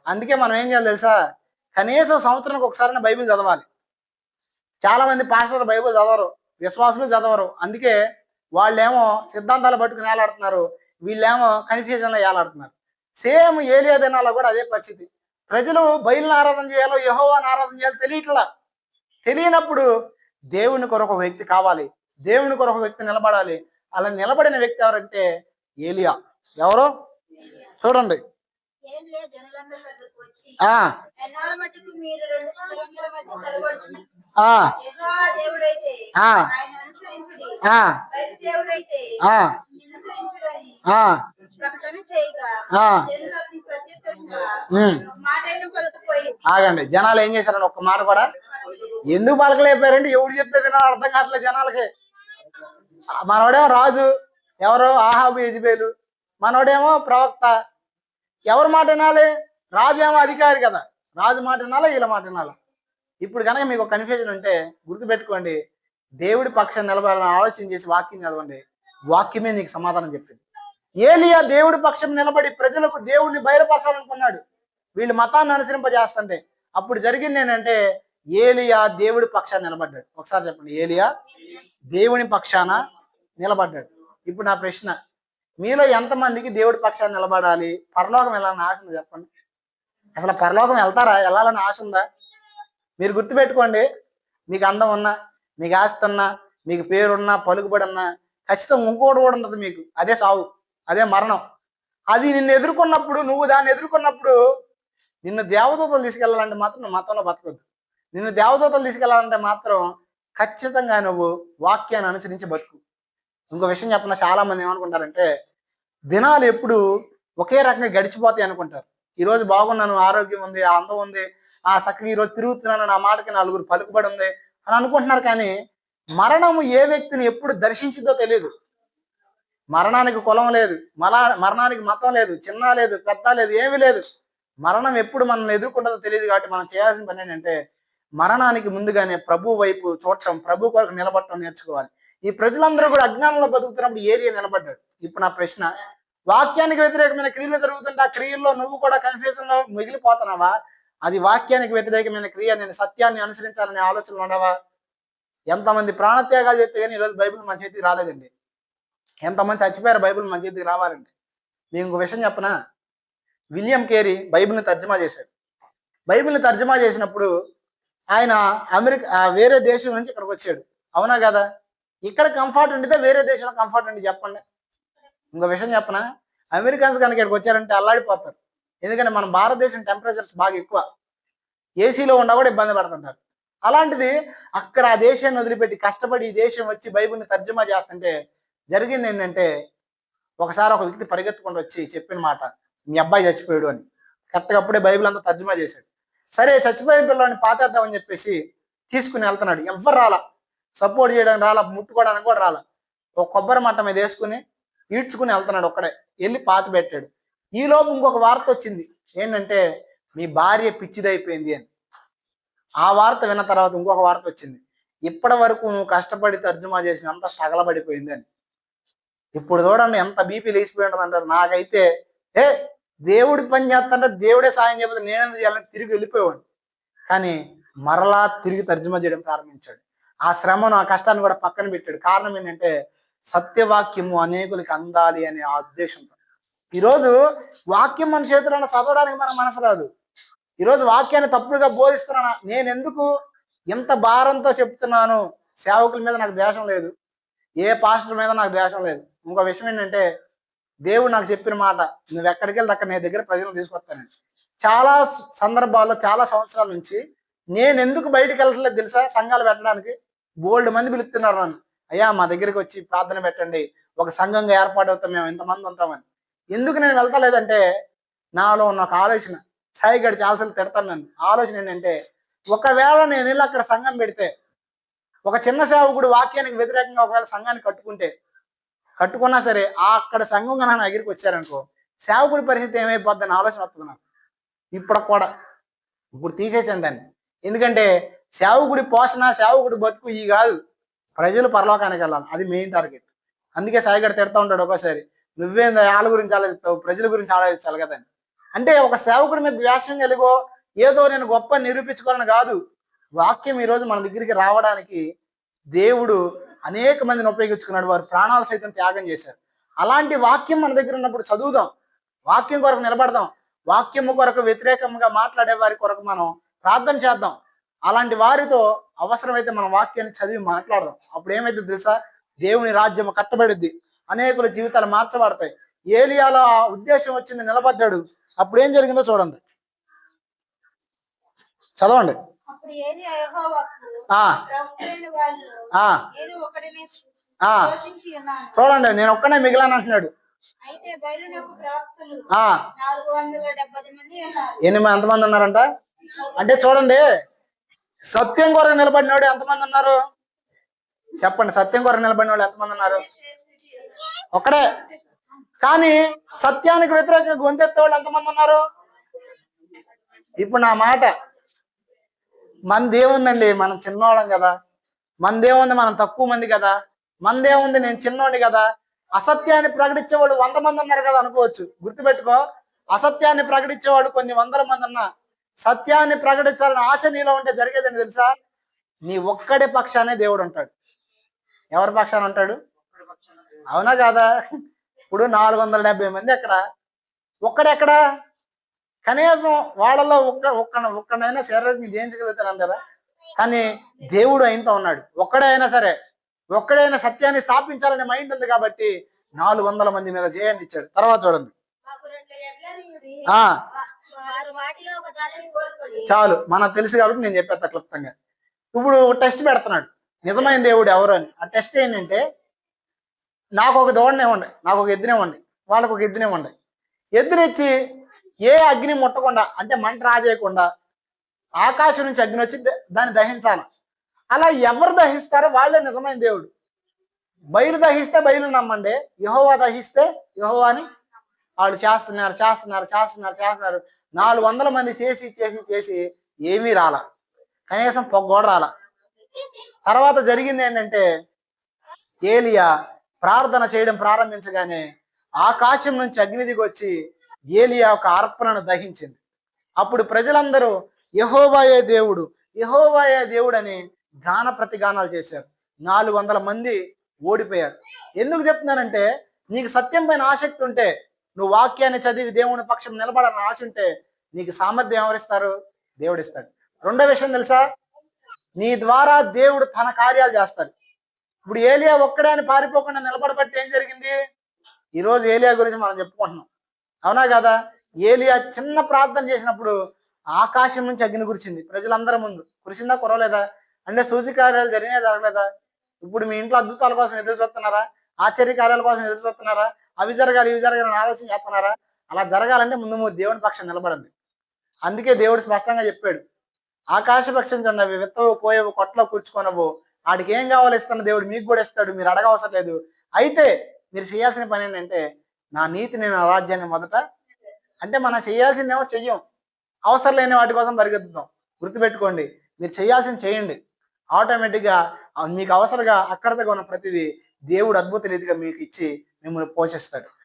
Speaker 1: అందుకే మనం ఏం చేయాలి తెలుసా? కనీసం సంవత్సరానికి ఒకసారి బైబిల్ చదవాలి. చాలా మంది పాస్టర్లు బైబిల్ చదవరు, విశ్వాసులు చదవరు. అందుకే వాళ్ళేమో సిద్ధాంతాలు పట్టుకుని ఏలాడుతున్నారు, వీళ్ళేమో కన్ఫ్యూజన్లో ఏలాడుతున్నారు. సేమ్ ఏలియా దినాల్లో కూడా అదే పరిస్థితి. ప్రజలు బయలుని ఆరాధన చేయాలో యెహోవాను ఆరాధన చేయాలో తెలియనప్పుడు దేవుని కొరకు ఒక వ్యక్తి కావాలి, దేవుని కొరకు ఒక వ్యక్తి నిలబడాలి. అలా నిలబడిన వ్యక్తి ఎవరంటే ఏలియా. ఎవరు? చూడండి, ఆగండి. జనాలు ఏం చేశారని ఒక్క మాట కూడా ఎందుకు పలకలేపారంటే, ఎవరు చెప్పేది అర్థం కావట్లేదు జనాలకి. మనోడేమో రాజు, ఎవరో ఆహాబు యెజబేలు, మనోడేమో ప్రవక్త. ఎవరి మాట వినాలి? రాజు ఏమో అధికారి కదా, రాజు మాట వినాలా, వీళ్ళ మాట వినాలా? ఇప్పుడు కనుక మీకు ఒక కన్ఫ్యూజన్ ఉంటే గుర్తుపెట్టుకోండి, దేవుడి పక్షాన్ని నిలబడాలని ఆలోచన చేసి వాక్యం చదవండి. వాక్యమే నీకు సమాధానం చెప్పింది. ఏలియా దేవుడి పక్షం నిలబడి ప్రజలకు దేవుడిని బయలుపరచాలనుకున్నాడు, వీళ్ళు మతాన్ని అనుసరింపజేస్తుంటే. అప్పుడు జరిగింది ఏంటంటే, ఏలియా దేవుడి పక్షాన్ని నిలబడ్డాడు. ఒకసారి చెప్పండి, ఏలియా దేవుని పక్షాన నిలబడ్డాడు. ఇప్పుడు నా ప్రశ్న, మీలో ఎంతమందికి దేవుడి పక్షాన్ని నిలబడాలి, పరలోకం వెళ్ళాలని ఆశ ఉంది చెప్పండి? అసలు పరలోకం వెళ్తారా? వెళ్ళాలని ఆశ ఉందా? మీరు గుర్తుపెట్టుకోండి, మీకు అందం ఉన్నా, మీకు ఆస్తి ఉన్నా, మీకు పేరున్నా, పలుకుబడి ఉన్నా, ఖచ్చితంగా ఇంకోటి కూడా ఉండదు మీకు. అదే సావు, అదే మరణం. అది నిన్ను ఎదుర్కొన్నప్పుడు, నువ్వు దాన్ని ఎదుర్కొన్నప్పుడు, నిన్ను దేవదూతలు తీసుకెళ్ళాలంటే మాత్రం నువ్వు మతంలో బతకొద్దు. నిన్ను దేవదూతలు తీసుకెళ్ళాలంటే మాత్రం ఖచ్చితంగా నువ్వు వాక్యాన్ని అనుసరించి బతుకు. ఇంకో విషయం చెప్పిన, చాలా మంది ఏమనుకుంటారంటే, దినాలు ఎప్పుడు ఒకే రకంగా గడిచిపోతాయి అనుకుంటారు. ఈరోజు బాగున్నాను, ఆరోగ్యం ఉంది, ఆ అందం ఉంది, ఆ చక్కగా ఈరోజు తిరుగుతున్నాను, నా మాటకి నలుగురు పలుకుబడి ఉంది అని అనుకుంటున్నారు. కానీ మరణము ఏ వ్యక్తిని ఎప్పుడు దర్శించిందో తెలియదు. మరణానికి కులం లేదు, మరణానికి మతం లేదు, చిన్న లేదు, పెద్ద లేదు, ఏమీ లేదు. మరణం ఎప్పుడు మనం ఎదుర్కొంటుందో తెలియదు. కాబట్టి మనం చేయాల్సిన పని ఏంటంటే, మరణానికి ముందుగానే ప్రభు వైపు చూడటం, ప్రభు కొరకు నిలబడటం నేర్చుకోవాలి. ఈ ప్రజలందరూ కూడా అజ్ఞానంలో బతుకుతున్నప్పుడు ఏలియా నిలబడ్డాడు. ఇప్పుడు నా ప్రశ్న, వాక్యానికి వ్యతిరేకమైన క్రియలు జరుగుతుంటే ఆ క్రియల్లో నువ్వు కూడా కన్ఫ్యూజన్ లో మిగిలిపోతున్నావా? అది వాక్యానికి వ్యతిరేకమైన క్రియ, నేను సత్యాన్ని అనుసరించాలనే ఆలోచనలు ఉండవా? ఎంతమంది ప్రాణత్యాగాలు చేస్తే కానీ ఈరోజు బైబిల్ మన చేతికి రాలేదండి. ఎంతమంది చచ్చిపోయారు బైబిల్ మన చేతికి రావాలండి. మీకు ఇంకో విషయం చెప్పనా? విలియం కేరీ బైబిల్ని తర్జుమా చేశాడు. బైబిల్ని తర్జుమా చేసినప్పుడు ఆయన వేరే దేశం నుంచి ఇక్కడికి వచ్చాడు, అవునా కదా? ఇక్కడ కంఫర్ట్ ఉండితే వేరే దేశంలో కంఫర్ట్ ఉండి చెప్పండి. ఇంకో విషయం చెప్పనా, అమెరికన్స్ కనుక ఇక్కడికి వచ్చారంటే అల్లాడిపోతారు. ఎందుకంటే మన భారతదేశం టెంపరేచర్స్ బాగా ఎక్కువ, ఏసీలో ఉన్నా కూడా ఇబ్బంది పడుతుంటారు. అలాంటిది అక్కడ ఆ దేశాన్ని వదిలిపెట్టి కష్టపడి ఈ దేశం వచ్చి బైబిల్ని తర్జుమా చేస్తుంటే జరిగింది ఏంటంటే, ఒకసారి ఒక వ్యక్తి పరిగెత్తుకుంటూ వచ్చి చెప్పిన మాట, మీ అబ్బాయి చచ్చిపోయాడు అని. కరెక్ట్గా అప్పుడే బైబిల్ అంతా తర్జుమా చేశాడు. సరే, చచ్చిపోయిన పిల్లల్ని పాతేద్దామని చెప్పేసి తీసుకుని వెళ్తున్నాడు. ఎవ్వరు రాలా, సపోర్ట్ చేయడానికి రాలా, ముట్టుకోవడానికి కూడా రాలా. ఒక కొబ్బరి మట్ట మీద వేసుకుని ఈడ్చుకుని వెళ్తున్నాడు ఒక్కడే. వెళ్ళి పాతి పెట్టాడు. ఈలోపు ఇంకొక వార్త వచ్చింది, ఏంటంటే మీ భార్య పిచ్చిదైపోయింది అని. ఆ వార్త విన్న తర్వాత ఇంకొక వార్త వచ్చింది, ఇప్పటి వరకు నువ్వు కష్టపడి తర్జుమా చేసినంత తగలబడిపోయింది అని. ఇప్పుడు చూడండి ఎంత బీపీ లేచిపోయి ఉంటుంది అంటారు. నాకైతే ఏ దేవుడి పని చేస్తుంటే దేవుడే సాయం చేయకపోతే నేనెందుకు చేయాలని తిరిగి వెళ్ళిపోయేవాడు. కానీ మరలా తిరిగి తర్జుమా చేయడం ప్రారంభించాడు. ఆ శ్రమను ఆ కష్టాన్ని కూడా పక్కన పెట్టాడు. కారణం ఏంటంటే సత్యవాక్యము అనేకులకి అందాలి అనే ఆ ఉద్దేశంతో. ఈరోజు వాక్యం మన చేతుల్లో చదవడానికి మన మనసు రాదు. ఈరోజు వాక్యాన్ని తప్పుడుగా బోధిస్తున్నానా, నేను ఎందుకు ఇంత భారంతో చెప్తున్నాను? సేవకుల మీద నాకు ద్వేషం లేదు, ఏ పాస్టర్ మీద నాకు ద్వేషం లేదు. ఇంకో విషయం ఏంటంటే దేవుడు నాకు చెప్పిన మాట, నువ్వు ఎక్కడికి వెళ్తే అక్కడ నీ దగ్గర ప్రజలను తీసుకొస్తాను. చాలా సందర్భాల్లో చాలా సంవత్సరాల నుంచి నేను ఎందుకు బయటికి వెళ్ళట్లేదు తెలుసా? సంఘాలు పెట్టడానికి బోల్డ్ మంది పిలుస్తున్నారు నన్ను, అయ్యా మా దగ్గరికి వచ్చి ప్రార్థన పెట్టండి, ఒక సంఘంగా ఏర్పాటు అవుతాం, మేము ఇంతమంది ఉంటామని. ఎందుకు నేను వెళ్తలేదంటే నాలో ఉన్న ఒక ఆలోచన, సాయి గడి చాలాసార్లు తిడతాను నన్ను. ఆలోచన ఏంటంటే ఒకవేళ నేను వెళ్ళి అక్కడ సంఘం పెడితే, ఒక చిన్న సేవకుడు వాక్యానికి వ్యతిరేకంగా ఒకవేళ సంఘాన్ని కట్టుకున్నా సరే అక్కడ సంఘం కన్నా నా దగ్గరికి వచ్చారనుకో, సేవకుడి పరిస్థితి ఏమైపోద్దని ఆలోచన వస్తుంది నాకు. ఇప్పుడు తీసేసాను దాన్ని. ఎందుకంటే సేవకుడి పోషణ, సేవకుడి బతుకు ఈ కాదు, ప్రజలు పరలోకానికి వెళ్ళాలి, అది మెయిన్ టార్గెట్. అందుకే సాయిగడ తిడతా ఉంటాడు ఒక్కోసారి, నువ్వేందా వాళ్ళ గురించి ఆలోచిస్తావు, ప్రజల గురించి ఆలోచించాలి కదా అని. అంటే ఒక సేవకుడి మీద ద్వేషం కలిగో ఏదో నేను గొప్ప నిరూపించుకోవాలని కాదు. వాక్యం ఈరోజు మన దగ్గరికి రావడానికి దేవుడు అనేక మందిని ఉపయోగించుకున్నాడు. వారు ప్రాణాలు సైతం త్యాగం చేశారు. అలాంటి వాక్యం మన దగ్గర ఉన్నప్పుడు చదువుదాం, వాక్యం కొరకు నిలబడదాం, వాక్యము కొరకు వ్యతిరేకంగా మాట్లాడే వారి కొరకు మనం ప్రార్థన చేద్దాం. అలాంటి వారితో అవసరమైతే మనం వాక్యాన్ని చదివి మాట్లాడదాం. అప్పుడు ఏమైతే తెలుసా? దేవుని రాజ్యం కట్టబడిద్ది, అనేకుల జీవితాలు మార్చబడతాయి. ఏలియాలో ఆ ఉద్దేశం వచ్చింది, నిలబడ్డాడు. అప్పుడు ఏం జరిగిందో చూడండి, చదవండి. చూడండి, నేను ఒక్కనే మిగిలాను అంటున్నాడు. ఎంతమంది ఉన్నారంట అంటే చూడండి, సత్యం కొరకు నిలబడిన వాడు ఎంతమంది ఉన్నారు చెప్పండి? సత్యం కొరకు నిలబడిన వాళ్ళు ఎంతమంది ఉన్నారు? ఒక్కడే. కానీ సత్యానికి వ్యతిరేకంగా గొంతెత్తే వాళ్ళు ఎంతమంది ఉన్నారు? ఇప్పుడు నా మాట, మనదేముందండి, మనం చిన్నవాళ్ళం కదా, మనదేముంది, మనం తక్కువ మంది కదా, మనదేముంది, నేను చిన్నోడి కదా. అసత్యాన్ని ప్రకటించేవాడు 100 మంది ఉన్నారు కదా అనుకోవచ్చు. గుర్తుపెట్టుకో, అసత్యాన్ని ప్రకటించేవాడు కొన్ని వందల మంది ఉన్నా, సత్యాన్ని ప్రకటించాలని ఆశ నీలో ఉంటే జరిగేదని తెలుసా? నీ ఒక్కడే పక్షానే దేవుడు ఉంటాడు. ఎవరి పక్షాన ఉంటాడు? అవునా కాదా? ఇప్పుడు 470 మంది ఎక్కడ, ఒక్కడెక్కడ? కనీసం వాళ్ళలో ఒక్కడైనా శరీరాన్ని జయించగలుగుతారు కదా. కానీ దేవుడు ఆయనతో ఉన్నాడు. ఒక్కడైనా సరే, ఒక్కడైనా సత్యాన్ని స్థాపించాలనే మైండ్ ఉంది కాబట్టి 400 మంది మీద జయాన్ని ఇచ్చాడు. తర్వాత చూడండి, చాలు మనకు తెలుసు కాబట్టి నేను చెప్పేస్తా క్లుప్తంగా. ఇప్పుడు టెస్ట్ పెడుతున్నాడు, నిజమైన దేవుడు ఎవరు అని. ఆ టెస్ట్ ఏంటంటే, నాకు ఒక దోడనే ఇవ్వండి, నాకు ఒక ఎద్దునే ఇవ్వండి, వాళ్ళకు ఒక ఎద్దునే ఇవ్వండి. ఎద్దునిచ్చి ఏ అగ్ని ముట్టకుండా, అంటే మంట రాజేయకుండా ఆకాశం నుంచి అగ్ని వచ్చి దాన్ని దహించాలి. అలా ఎవరు దహిస్తారో వాళ్ళే నిజమైన దేవుడు. బయలు దహిస్తే బయలు నమ్మండి, యెహోవా దహిస్తే యెహోవాని. వాళ్ళు చేస్తున్నారు 400 మంది చేసి ఏమీ రాలా, కనీసం పొగ్గోడ రాలా. తర్వాత జరిగింది ఏంటంటే, ఏలియా ప్రార్థన చేయడం ప్రారంభించగానే ఆకాశం నుంచి అగ్ని దిగి వచ్చి ఏలియా ఒక అర్పణను దహించింది. అప్పుడు ప్రజలందరూ యెహోవాయే దేవుడు, యెహోవాయే దేవుడు అని గాన ప్రతిగానాలు చేశారు. 400 మంది ఓడిపోయారు. ఎందుకు చెప్తున్నానంటే, నీకు సత్యం పైన ఆసక్తి ఉంటే, నువ్వు వాక్యాన్ని చదివి దేవుని పక్షం నిలబడాలని ఆశ ఉంటే, నీకు సామర్థ్యం ఎవరిస్తారు? దేవుడు ఇస్తాడు. రెండో విషయం తెలుసా? నీ ద్వారా దేవుడు తన కార్యాలు చేస్తాడు. ఇప్పుడు ఏలియా ఒక్కడే అని పారిపోకుండా నిలబడబట్టి ఏం జరిగింది? ఈరోజు ఏలియా గురించి మనం చెప్పుకుంటున్నాం, అవునా కదా? ఏలియా చిన్న ప్రార్థన చేసినప్పుడు ఆకాశం నుంచి అగ్ని కురిచింది. ప్రజలందరి ముందు కురిసిందా, కురవలేదా? అంటే సూచకార్యాలు జరిగినా జరగలేదా? ఇప్పుడు మీ ఇంట్లో అద్భుతాల కోసం ఎదురు చూస్తున్నారా? ఆశ్చర్య కార్యాల కోసం ఎదురు చూస్తున్నారా? అవి జరగాలని ఆలోచన చేస్తున్నారా? అలా జరగాలంటే ముందు దేవుని పక్షం నిలబడండి. అందుకే దేవుడు స్పష్టంగా చెప్పాడు, ఆకాశ పక్షం కన్నా అవి విత్తవు, కోయవు, కొట్లో కూర్చుకొనవు, వాడికి ఏం కావాలో ఇస్తున్న దేవుడు మీకు కూడా ఇస్తాడు, మీరు అడగవసరం లేదు. అయితే మీరు చేయాల్సిన పని ఏంటంటే, నా నీతిని, నా రాజ్యాన్ని మొదట. అంటే మనం చేయాల్సిందేమో చెయ్యం, అవసరం లేని వాటి కోసం పరిగెత్తుతాం. గుర్తుపెట్టుకోండి, మీరు చేయాల్సింది చేయండి, ఆటోమేటిక్గా మీకు అవసరంగా అక్కడగా ఉన్న ప్రతిదీ దేవుడు అద్భుత రీతిగా మీకు ఇచ్చి మిమ్మల్ని పోషిస్తాడు.